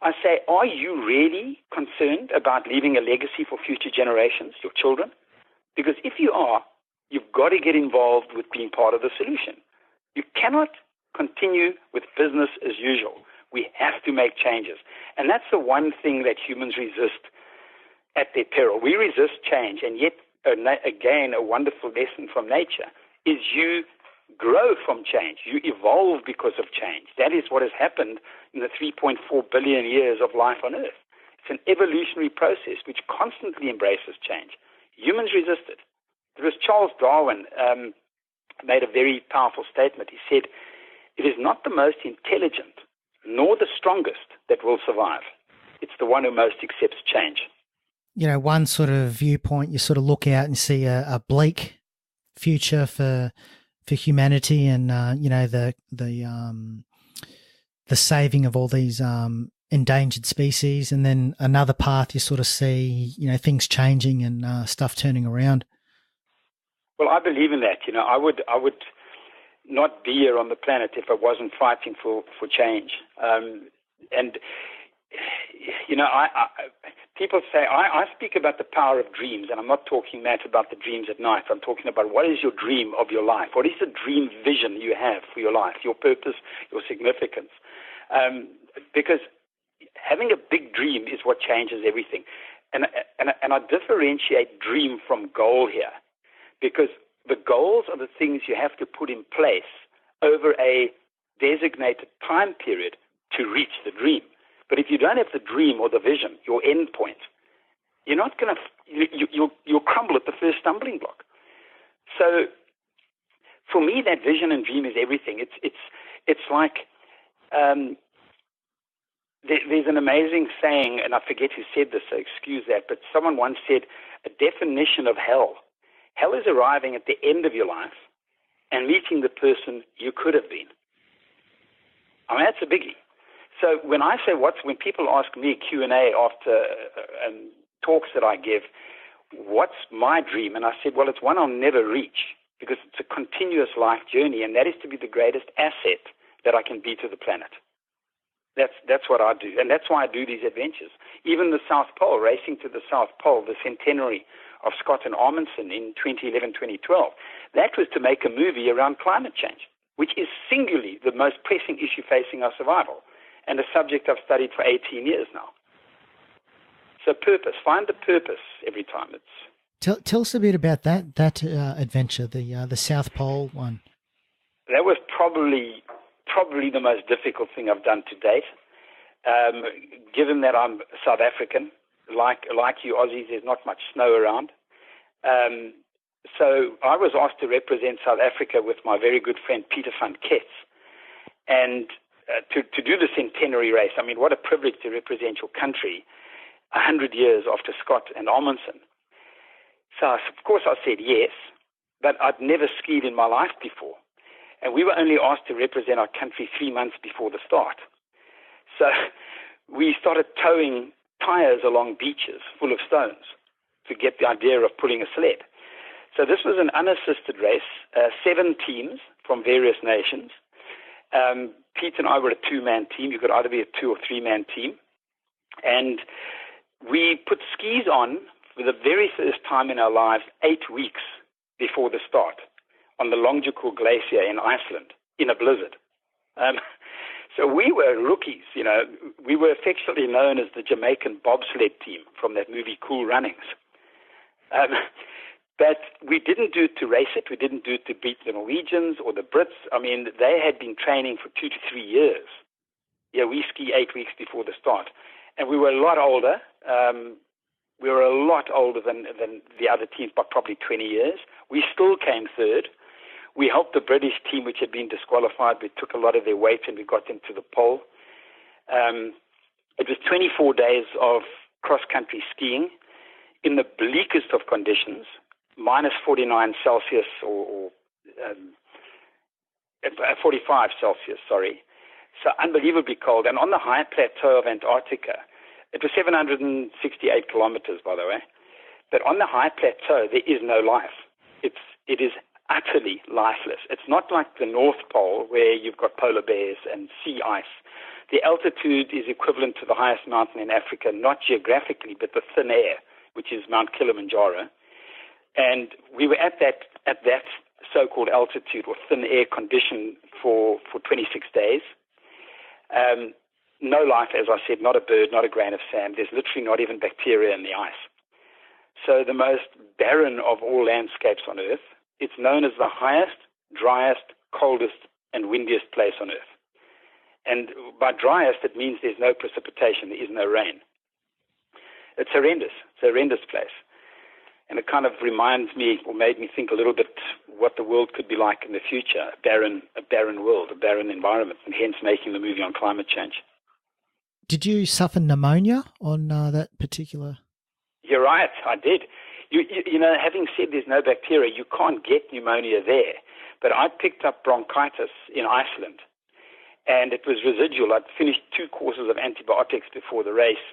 I say, are you really concerned about leaving a legacy for future generations, your children? Because if you are, you've got to get involved with being part of the solution. You cannot continue with business as usual. We have to make changes. And that's the one thing that humans resist at their peril. We resist change, and yet, again, a wonderful lesson from nature is you grow from change. You evolve because of change. That is what has happened in the 3.4 billion years of life on Earth. It's an evolutionary process which constantly embraces change. Humans resist it. There was Charles Darwin made a very powerful statement. He said, it is not the most intelligent nor the strongest that will survive. It's the one who most accepts change. One sort of viewpoint, you sort of look out and see a bleak future for humanity, and the saving of all these endangered species, and then another path you sort of see things changing and stuff turning around. Well, I believe in that. I would not be here on the planet if I wasn't fighting for change. People say, I speak about the power of dreams, and I'm not talking, Matt, about the dreams at night. I'm talking about what is your dream of your life? What is the dream vision you have for your life, your purpose, your significance? Because having a big dream is what changes everything. And I differentiate dream from goal here, because the goals are the things you have to put in place over a designated time period to reach the dream. But if you don't have the dream or the vision, your end point, you're not going to, you'll crumble at the first stumbling block. So for me, that vision and dream is everything. It's like, there's an amazing saying, and I forget who said this, so excuse that, but someone once said, a definition of hell. Hell is arriving at the end of your life and meeting the person you could have been. That's a biggie. So when I say when people ask me Q&A after talks that I give, what's my dream? And I said, well, it's one I'll never reach, because it's a continuous life journey, and that is to be the greatest asset that I can be to the planet. That's what I do, and that's why I do these adventures. Even the South Pole, racing to the South Pole, the centenary of Scott and Amundsen in 2011, 2012, that was to make a movie around climate change, which is singularly the most pressing issue facing our survival, and a subject I've studied for 18 years now. So purpose, find the purpose every time. Tell us a bit about that adventure, the South Pole one. That was probably the most difficult thing I've done to date. Given that I'm South African, like you Aussies, there's not much snow around. So I was asked to represent South Africa with my very good friend Peter van Kets, and to do the centenary race. I mean, what a privilege to represent your country 100 years after Scott and Amundsen. So, of course, I said yes, but I'd never skied in my life before. And we were only asked to represent our country 3 months before the start. So we started towing tires along beaches full of stones to get the idea of pulling a sled. So this was an unassisted race, 7 teams from various nations. Pete and I were a 2-man team. You could either be a 2 or 3-man team. And we put skis on for the very first time in our lives 8 weeks before the start on the Longyearbyen Glacier in Iceland in a blizzard. So we were rookies, you know. We were affectionately known as the Jamaican bobsled team from that movie Cool Runnings. But we didn't do it to race it. We didn't do it to beat the Norwegians or the Brits. I mean, they had been training for 2 to 3 years. Yeah, we ski 8 weeks before the start. And we were a lot older. We were a lot older than the other teams by probably 20 years. We still came third. We helped the British team, which had been disqualified. We took a lot of their weight and we got them to the pole. It was 24 days of cross-country skiing in the bleakest of conditions, minus 49 Celsius or 45 Celsius, sorry. So unbelievably cold. And on the high plateau of Antarctica, it was 768 kilometers, by the way. But on the high plateau, there is no life. It is utterly lifeless. It's not like the North Pole where you've got polar bears and sea ice. The altitude is equivalent to the highest mountain in Africa, not geographically, but the thin air, which is Mount Kilimanjaro. And we were at that so-called altitude or thin air condition for 26 days. No life, as I said, not a bird, not a grain of sand. There's literally not even bacteria in the ice. So the most barren of all landscapes on Earth. It's known as the highest, driest, coldest, and windiest place on Earth. And by driest, it means there's no precipitation, there is no rain. It's horrendous. It's a horrendous place. And it kind of reminds me, or made me think a little bit what the world could be like in the future, a barren world, a barren environment, and hence making the movie on climate change. Did you suffer pneumonia on that particular? You're right, I did. You know, having said there's no bacteria, you can't get pneumonia there. But I picked up bronchitis in Iceland, and it was residual. I'd finished 2 courses of antibiotics before the race,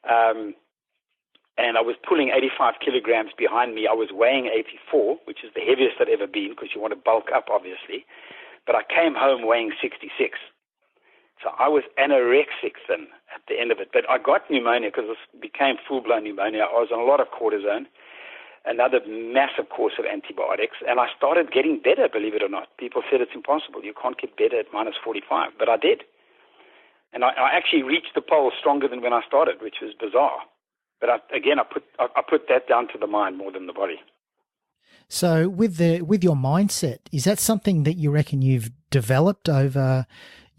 and I was pulling 85 kilograms behind me. I was weighing 84, which is the heaviest I'd ever been because you want to bulk up, obviously. But I came home weighing 66. So I was anorexic thin at the end of it. But I got pneumonia because it became full-blown pneumonia. I was on a lot of cortisone, another massive course of antibiotics, and I started getting better, believe it or not. People said it's impossible. You can't get better at minus 45, but I did. And I actually reached the pole stronger than when I started, which was bizarre. But I put that down to the mind more than the body. So with your mindset, is that something that you reckon you've developed over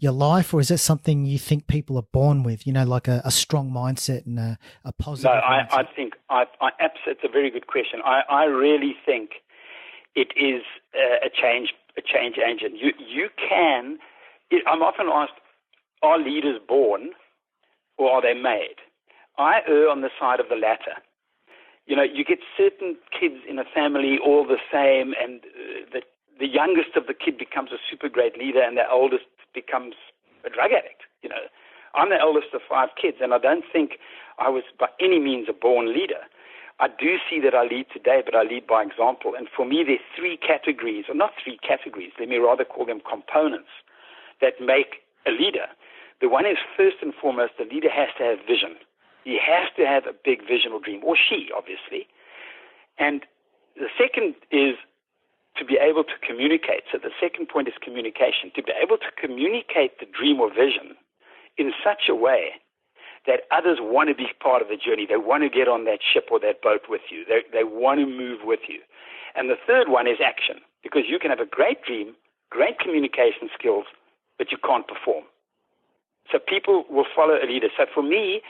your life, or is that something you think people are born with, you know, like a strong mindset and a positive mindset? I think it's a very good question. I really think it is a change engine. You can, I'm often asked, are leaders born or are they made? I err on the side of the latter. You know, you get certain kids in a family all the same, and the youngest of the kid becomes a super great leader and the oldest becomes a drug addict. You know, I'm the eldest of 5 kids, and I don't think I was by any means a born leader. I do see that I lead today, but I lead by example. And for me, there are 3 categories, or not 3 categories, let me rather call them components that make a leader. The one is, first and foremost, the leader has to have vision. He has to have a big vision or dream, or she, obviously. And the second is to be able to communicate. So the second point is communication. To be able to communicate the dream or vision in such a way that others want to be part of the journey. They want to get on that ship or that boat with you. They want to move with you. And the third one is action, because you can have a great dream, great communication skills, but you can't perform. So people will follow a leader. So for me,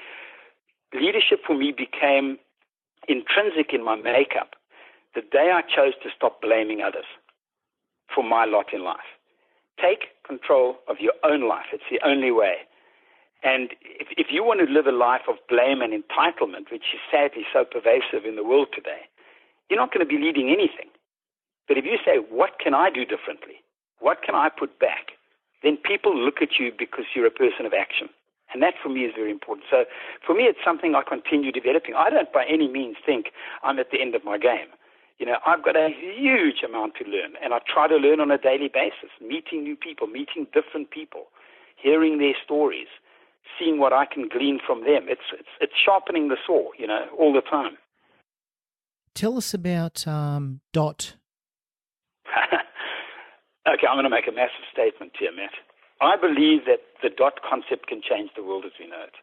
leadership for me became intrinsic in my makeup the day I chose to stop blaming others for my lot in life. Take control of your own life. It's the only way. And if you want to live a life of blame and entitlement, which is sadly so pervasive in the world today, you're not going to be leading anything. But if you say, what can I do differently? What can I put back? Then people look at you because you're a person of action. And that for me is very important. So for me, it's something I continue developing. I don't by any means think I'm at the end of my game. You know, I've got a huge amount to learn, and I try to learn on a daily basis, meeting new people, meeting different people, hearing their stories, seeing what I can glean from them. It's sharpening the saw, you know, all the time. Tell us about DOT. Okay, I'm going to make a massive statement here, Matt. I believe that the DOT concept can change the world as we know it.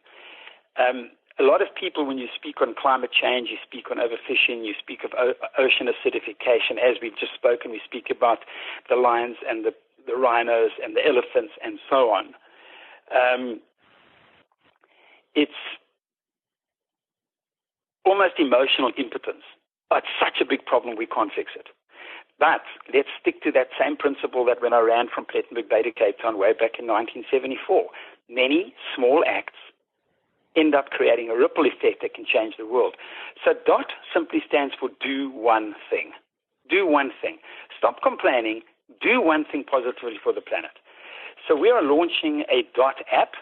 A lot of people, when you speak on climate change, you speak on overfishing, you speak of ocean acidification. As we've just spoken, we speak about the lions and the rhinos and the elephants and so on. It's almost emotional impotence. It's such a big problem, we can't fix it. But let's stick to that same principle that when I ran from Plettenberg Bay to Cape Town way back in 1974. Many small acts end up creating a ripple effect that can change the world. So DOT simply stands for do one thing. Do one thing. Stop complaining. Do one thing positively for the planet. So we are launching a DOT app.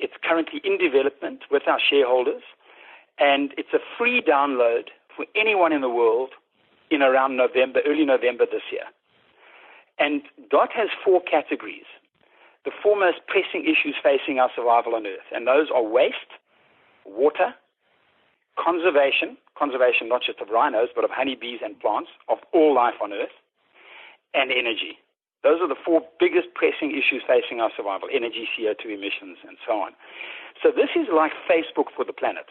It's currently in development with our shareholders, and it's a free download for anyone in the world in around November, early November this year. And DOT has 4 categories, the 4 most pressing issues facing our survival on Earth, and those are waste, water, conservation not just of rhinos, but of honeybees and plants, of all life on Earth, and energy. Those are the 4 biggest pressing issues facing our survival: energy, CO2 emissions, and so on. So this is like Facebook for the planet.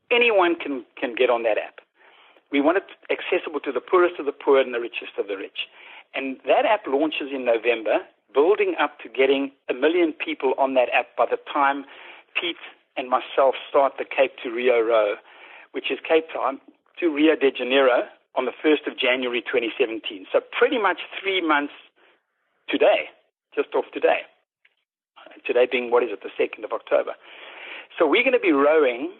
Anyone can get on that app. We want it accessible to the poorest of the poor and the richest of the rich. And that app launches in November, building up to getting 1 million people on that app by the time Pete and myself start the Cape to Rio row, which is Cape Town to Rio de Janeiro on the 1st of January 2017. So pretty much 3 months today, just off today. Today being, the 2nd of October. So we're going to be rowing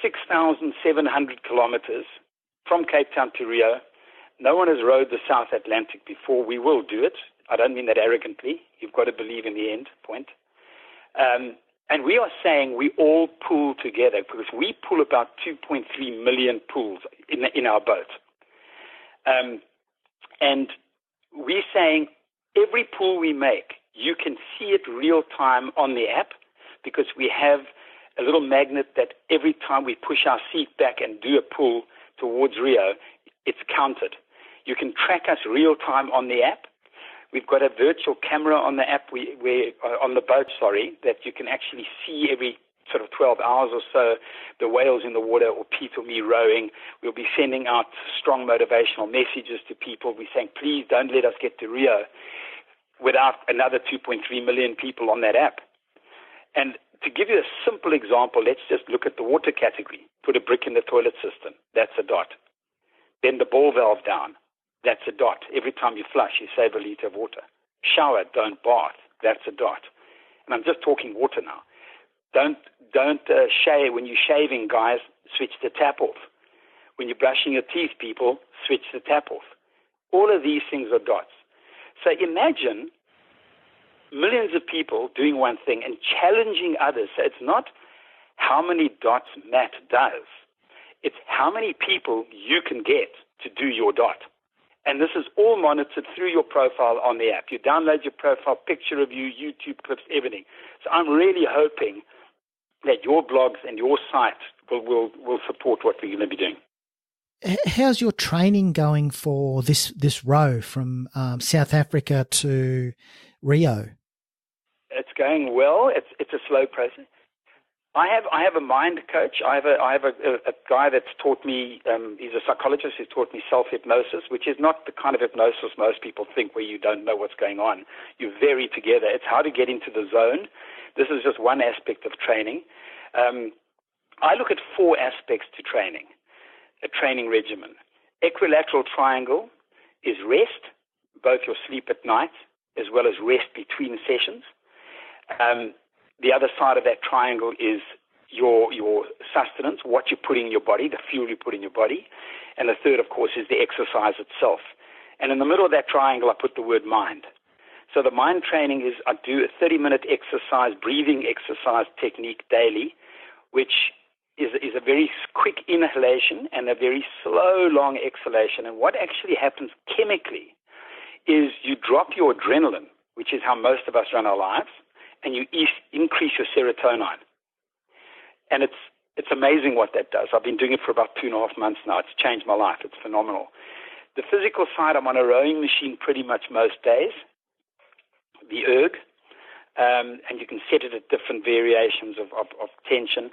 6,700 kilometers from Cape Town to Rio. No one has rowed the South Atlantic before. We will do it. I don't mean that arrogantly. You've got to believe in the end point. And we are saying we all pull together, because we pull about 2.3 million pools in our boat. And we're saying every pool we make, you can see it real time on the app, because we have a little magnet that every time we push our seat back and do a pull towards Rio, it's counted. You can track us real time on the app. We've got a virtual camera on the app, on the boat, that you can actually see every sort of 12 hours or so the whales in the water, or Pete or me rowing. We'll be sending out strong motivational messages to people. We're saying, please don't let us get to Rio without another 2.3 million people on that app. And to give you a simple example, let's just look at the water category. Put a brick in the toilet system. That's a DOT. Then the ball valve down. That's a DOT. Every time you flush, you save a liter of water. Shower, don't bath. That's a DOT. And I'm just talking water now. Don't shave. When you're shaving, guys, switch the tap off. When you're brushing your teeth, people, switch the tap off. All of these things are DOTs. So imagine millions of people doing one thing and challenging others. So it's not how many DOTs Matt does. It's how many people you can get to do your DOT. And this is all monitored through your profile on the app. You download your profile, picture of you, YouTube clips, everything. So I'm really hoping that your blogs and your site will support what we're going to be doing. How's your training going for this row from South Africa to Rio? It's going well. It's a slow process. I have a mind coach. I have a guy that's taught me. He's a psychologist who's taught me self-hypnosis, which is not the kind of hypnosis most people think, where you don't know what's going on. You vary together. It's how to get into the zone. This is just one aspect of training. I look at 4 aspects to training, a training regimen. Equilateral triangle is rest, both your sleep at night as well as rest between sessions. The other side of that triangle is your sustenance, what you put in your body, the fuel you put in your body. And the third, of course, is the exercise itself. And in the middle of that triangle, I put the word mind. So the mind training is I do a 30-minute exercise, breathing exercise technique daily, which is a very quick inhalation and a very slow, long exhalation. And what actually happens chemically is you drop your adrenaline, which is how most of us run our lives, and you increase your serotonin. And it's amazing what that does. I've been doing it for about 2.5 months now. It's changed my life. It's phenomenal. The physical side, I'm on a rowing machine pretty much most days, the erg, and you can set it at different variations of tension.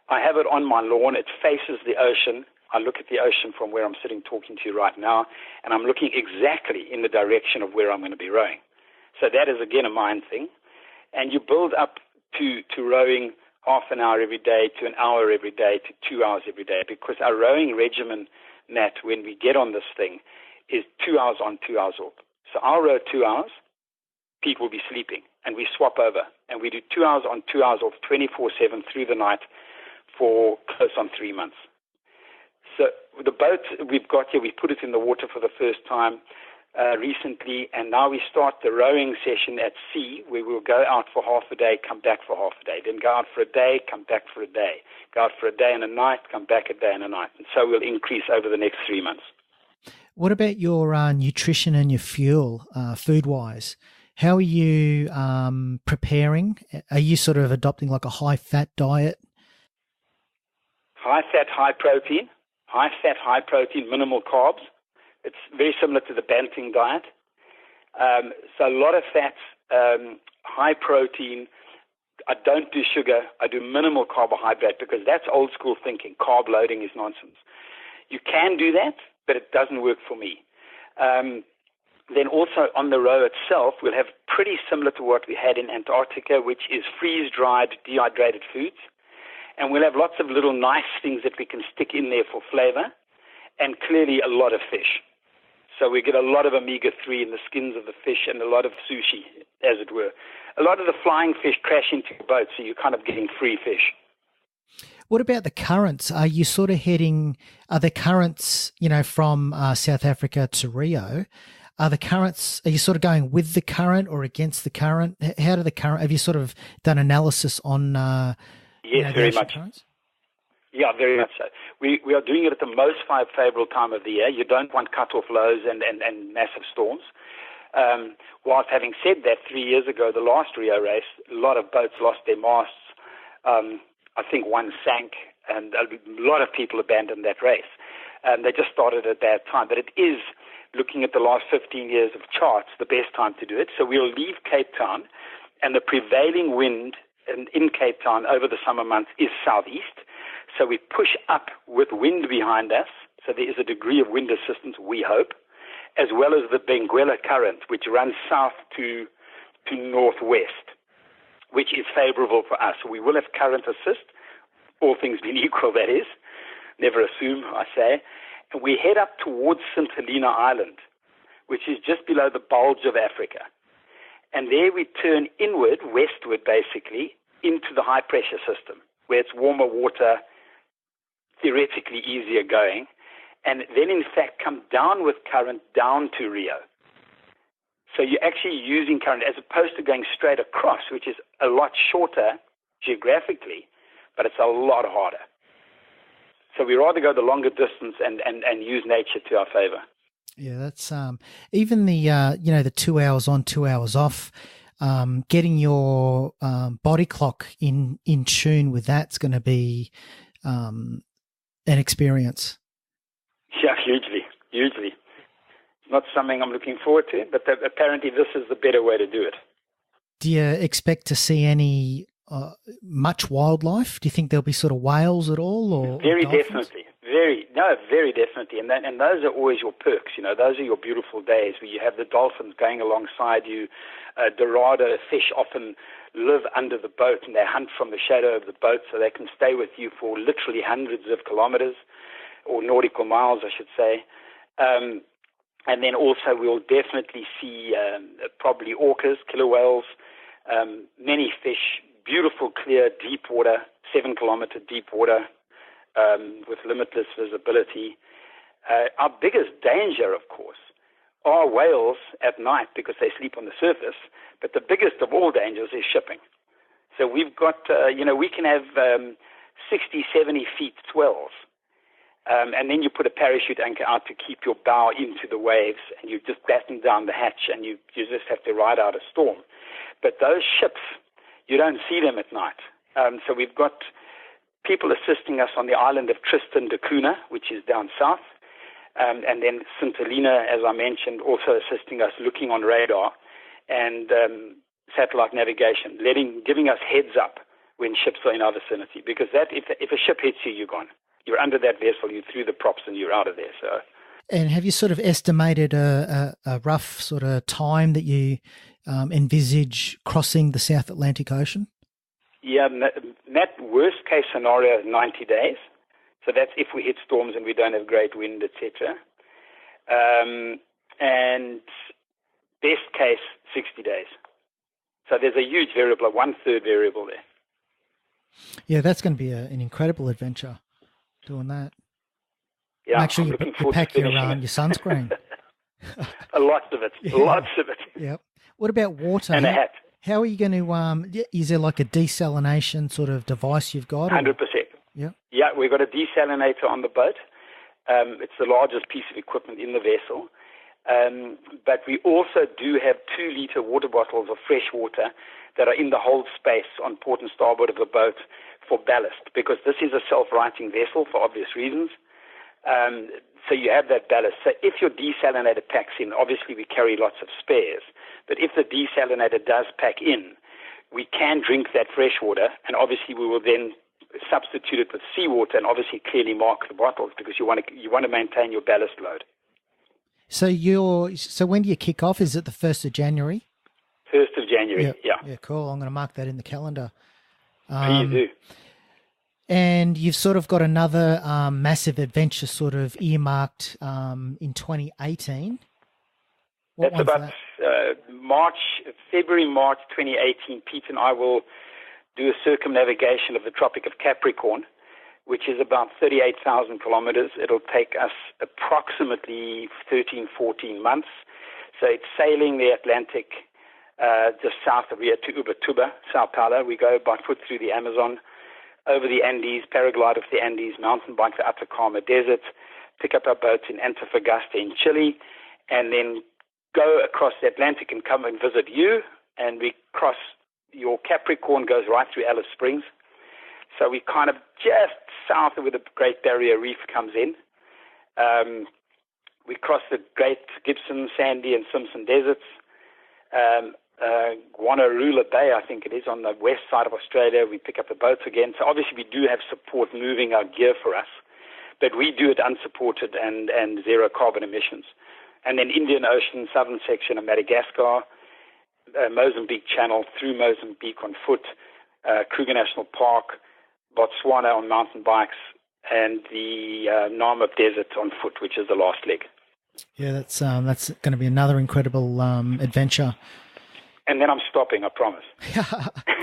I have it on my lawn. It faces the ocean. I look at the ocean from where I'm sitting talking to you right now, and I'm looking exactly in the direction of where I'm going to be rowing. So that is, again, a mind thing. And you build up to rowing half an hour every day, to an hour every day, to 2 hours every day, because our rowing regimen, Nat, when we get on this thing, is 2 hours on, 2 hours off. So I'll row 2 hours, Pete will be sleeping, and we swap over. And we do 2 hours on, 2 hours off, 24/7 through the night for close on 3 months. So the boat we've got here, we put it in the water for the first time recently, and now we start the rowing session at sea, where we'll go out for half a day, come back for half a day, then go out for a day, come back for a day, go out for a day and a night, come back a day and a night. And so we'll increase over the next 3 months. What about your nutrition and your fuel, food-wise? How are you preparing? Are you sort of adopting like a high-fat diet? High-fat, high-protein. High-fat, high-protein, minimal carbs. It's very similar to the Banting diet. So a lot of fats, high protein. I don't do sugar. I do minimal carbohydrate, because that's old school thinking. Carb loading is nonsense. You can do that, but it doesn't work for me. Then also on the row itself, we'll have pretty similar to what we had in Antarctica, which is freeze-dried, dehydrated foods. And we'll have lots of little nice things that we can stick in there for flavor, and clearly a lot of fish. So we get a lot of omega-3 in the skins of the fish, and a lot of sushi, as it were. A lot of the flying fish crash into your boat, so you're kind of getting free fish. What about the currents? Are you sort of are the currents, from South Africa to Rio, are you sort of going with the current or against the current? How do the current, have you sort of done analysis on Yes, very much. Currents? Yeah, very much so. We are doing it at the most favorable time of the year. You don't want cut-off lows and massive storms. Whilst having said that, 3 years ago, the last Rio race, a lot of boats lost their masts. I think one sank, and a lot of people abandoned that race. They just started at a bad time. But it is, looking at the last 15 years of charts, the best time to do it. So we'll leave Cape Town, and the prevailing wind in Cape Town over the summer months is southeast. So we push up with wind behind us. So there is a degree of wind assistance, we hope, as well as the Benguela current, which runs south to northwest, which is favorable for us. So we will have current assist, all things being equal, that is. Never assume, I say. And we head up towards St. Helena Island, which is just below the bulge of Africa. And there we turn inward, westward basically, into the high-pressure system, where it's warmer water, theoretically easier going, and then in fact come down with current down to Rio. So you're actually using current as opposed to going straight across, which is a lot shorter geographically, but it's a lot harder. So we rather go the longer distance and use nature to our favor. Yeah, that's even the the 2 hours on, 2 hours off. Getting your body clock in tune with that's going to be an experience. Yeah, hugely. It's not something I'm looking forward to, but apparently this is the better way to do it. Do you expect to see any much wildlife? Do you think there'll be sort of whales at all, or very dolphins? definitely, very definitely, and those are always your perks. Those are your beautiful days where you have the dolphins going alongside you. Dorado fish often live under the boat, and they hunt from the shadow of the boat, so they can stay with you for literally hundreds of kilometers, or nautical miles, I should say. And then also we'll definitely see probably orcas, killer whales, many fish, beautiful, clear, deep water, 7-kilometer deep water with limitless visibility. Our biggest danger, of course, are whales at night because they sleep on the surface, but the biggest of all dangers is shipping. So we've got, we can have 60, 70 feet swells. And then you put a parachute anchor out to keep your bow into the waves, and you just batten down the hatch, and you just have to ride out a storm. But those ships, you don't see them at night. So we've got people assisting us on the island of Tristan da Cunha, which is down south, and then St. Helena, as I mentioned, also assisting us looking on radar and satellite navigation, giving us heads up when ships are in our vicinity, because if a ship hits you, you're gone. You're under that vessel, you threw the props, and you're out of there. So, and have you sort of estimated a rough sort of time that you envisage crossing the South Atlantic Ocean? Yeah, that worst case scenario is 90 days. So that's if we hit storms and we don't have great wind, etc. And best case, 60 days. So there's a huge variable, a 1/3 variable there. Yeah, that's going to be an incredible adventure. Doing that. Yeah, make sure you pack your sunscreen. Lots of it. Yeah. Lots of it. Yep. What about water? And a hat. How are you going to? Is there like a desalination sort of device you've got? 100%. Yeah. Yeah, we've got a desalinator on the boat. It's the largest piece of equipment in the vessel. But we also do have 2-liter water bottles of fresh water that are in the hold space on port and starboard of the boat for ballast, because this is a self-righting vessel for obvious reasons. So you have that ballast. So if your desalinator packs in, obviously we carry lots of spares, but if the desalinator does pack in, we can drink that fresh water, and obviously we will then substitute it with seawater and obviously clearly mark the bottles, because you want to maintain your ballast load. So when do you kick off? Is it the 1st of January? 1st of January, yeah. Yeah, cool. I'm going to mark that in the calendar. Please do. And you've sort of got another massive adventure sort of earmarked in 2018. That's about February, March 2018. Pete and I will do a circumnavigation of the Tropic of Capricorn, which is about 38,000 kilometers. It'll take us approximately 13, 14 months. So it's sailing the Atlantic just south of Rio to Ubatuba, Sao Paulo. We go by foot through the Amazon, over the Andes, paraglide of the Andes, mountain bike the Atacama Desert, pick up our boats in Antofagasta in Chile, and then go across the Atlantic and come and visit you. And we cross, your Capricorn goes right through Alice Springs. So we kind of just south of where the Great Barrier Reef comes in. We cross the Great Gibson, Sandy, and Simpson Deserts. Guanarula Bay, I think it is, on the west side of Australia. We pick up the boats again. So obviously we do have support moving our gear for us, but we do it unsupported and zero carbon emissions. And then Indian Ocean, southern section of Madagascar, Mozambique Channel, through Mozambique on foot, Kruger National Park, Botswana on mountain bikes, and the Namib Desert on foot, which is the last leg. Yeah, that's going to be another incredible adventure. And then I'm stopping, I promise.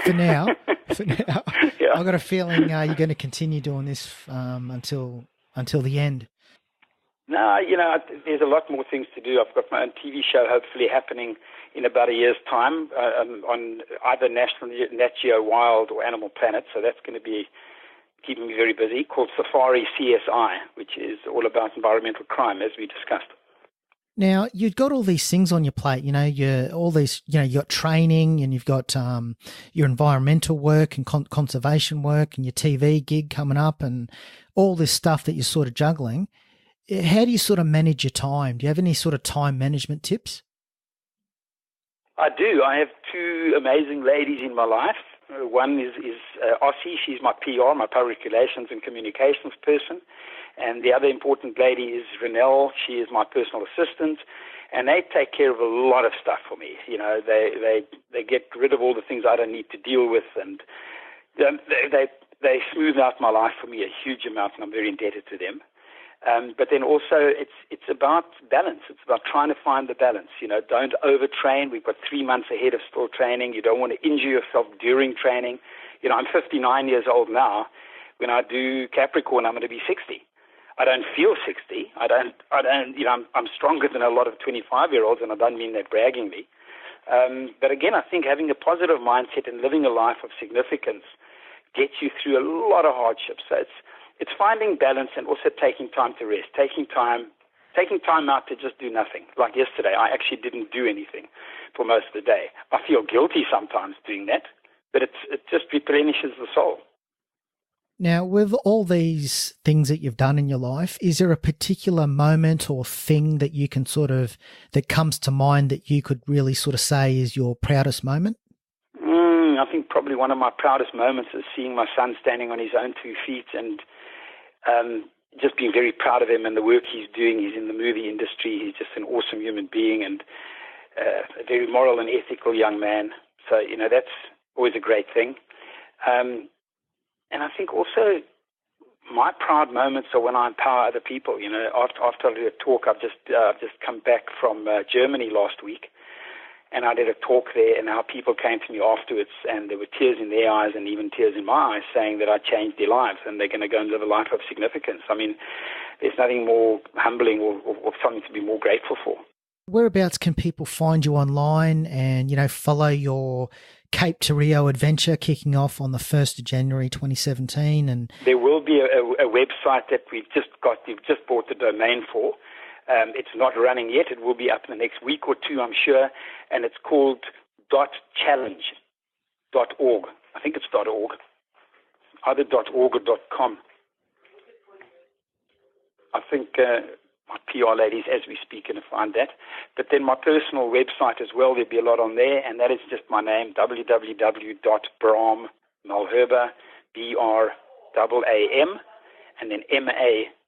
For now. Yeah. I've got a feeling you're going to continue doing this until the end. No, there's a lot more things to do. I've got my own TV show hopefully happening in about a year's time on either Nat Geo Wild or Animal Planet. So that's going to be keeping me very busy, called Safari CSI, which is all about environmental crime, as we discussed. Now, you've got all these things on your plate, you got training, and you've got your environmental work and conservation work and your TV gig coming up and all this stuff that you're sort of juggling. How do you sort of manage your time? Do you have any sort of time management tips? I do. I have two amazing ladies in my life. One is Ossie. She's my PR, my public relations and communications person. And the other important lady is Renelle. She is my personal assistant. And they take care of a lot of stuff for me. You know, they get rid of all the things I don't need to deal with. And they smooth out my life for me a huge amount, and I'm very indebted to them. But then also it's about balance. It's about trying to find the balance. You know, don't overtrain. We've got 3 months ahead of still training. You don't want to injure yourself during training. You know, I'm 59 years old now. When I do Capricorn, I'm going to be 60. I don't feel 60. I don't, you know, I'm stronger than a lot of 25-year-olds, and I don't mean that braggingly. But again, I think having a positive mindset and living a life of significance gets you through a lot of hardships. So it's finding balance and also taking time to rest, taking time out to just do nothing. Like yesterday, I actually didn't do anything for most of the day. I feel guilty sometimes doing that, but it just replenishes the soul. Now, with all these things that you've done in your life, is there a particular moment or thing that you can that comes to mind that you could really sort of say is your proudest moment? I think probably one of my proudest moments is seeing my son standing on his own 2 feet and just being very proud of him and the work he's doing. He's in the movie industry. He's just an awesome human being and a very moral and ethical young man. So, you know, that's always a great thing. And I think also my proud moments are when I empower other people. You know, after I do a talk, I've just come back from Germany last week, and I did a talk there, and our people came to me afterwards, and there were tears in their eyes and even tears in my eyes, saying that I changed their lives, and they're going to go and live a life of significance. I mean, there's nothing more humbling or something to be more grateful for. Whereabouts can people find you online and, you know, follow your Cape to Rio adventure kicking off on the 1st of January 2017? And there will be a website that we've just bought the domain for. It's not running yet. It will be up in the next week or two, I'm sure. And it's called .challenge.org. I think it's .org. Either .org or .com. I think my PR ladies, as we speak, going to find that. But then my personal website as well, there'll be a lot on there, and that is just my name, www.Braam Malherbe, BRAAM, and then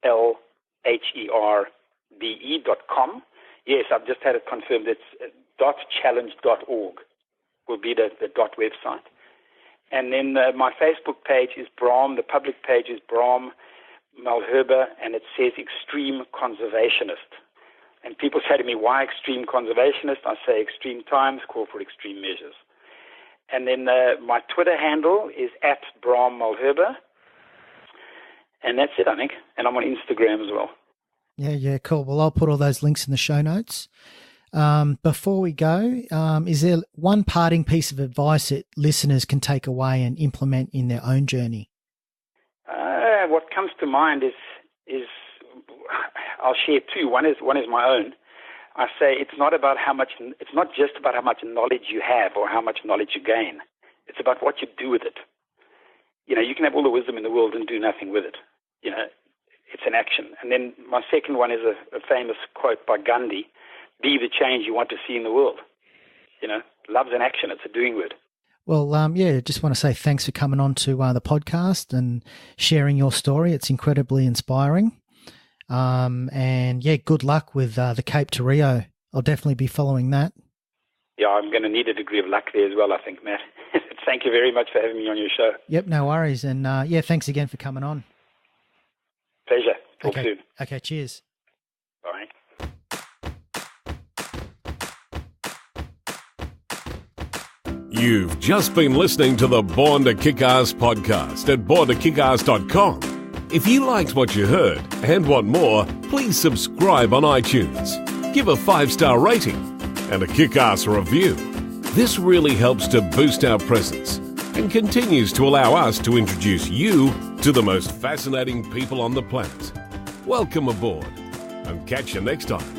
MALHERBE.com. Yes, I've just had it confirmed. It's .challenge.org will be the website. And then my Facebook page is Braam. The public page is Braam Malherbe, and it says Extreme Conservationist. And people say to me, why Extreme Conservationist? I say extreme times call for extreme measures. And then my Twitter handle is @Braam Malherbe. And that's it, I think. And I'm on Instagram as well. Yeah, cool. Well, I'll put all those links in the show notes. Before we go, is there one parting piece of advice that listeners can take away and implement in their own journey? What comes to mind is I'll share two. One is my own. I say it's not just about how much knowledge you have or how much knowledge you gain. It's about what you do with it. You know, you can have all the wisdom in the world and do nothing with it. You know, it's an action. And then my second one is a famous quote by Gandhi: "Be the change you want to see in the world." You know, love's an action. It's a doing word. Well, just want to say thanks for coming on to the podcast and sharing your story. It's incredibly inspiring. And good luck with the Cape to Rio. I'll definitely be following that. Yeah, I'm going to need a degree of luck there as well, I think, Matt. Thank you very much for having me on your show. Yep, no worries. And thanks again for coming on. Pleasure. Talk soon. Okay, cheers. Bye. You've just been listening to the Born to Kick Arse podcast at borntoKickArse.com. If you liked what you heard and want more, please subscribe on iTunes. Give a 5-star rating and a Kick Arse review. This really helps to boost our presence and continues to allow us to introduce you to the most fascinating people on the planet. Welcome aboard and catch you next time.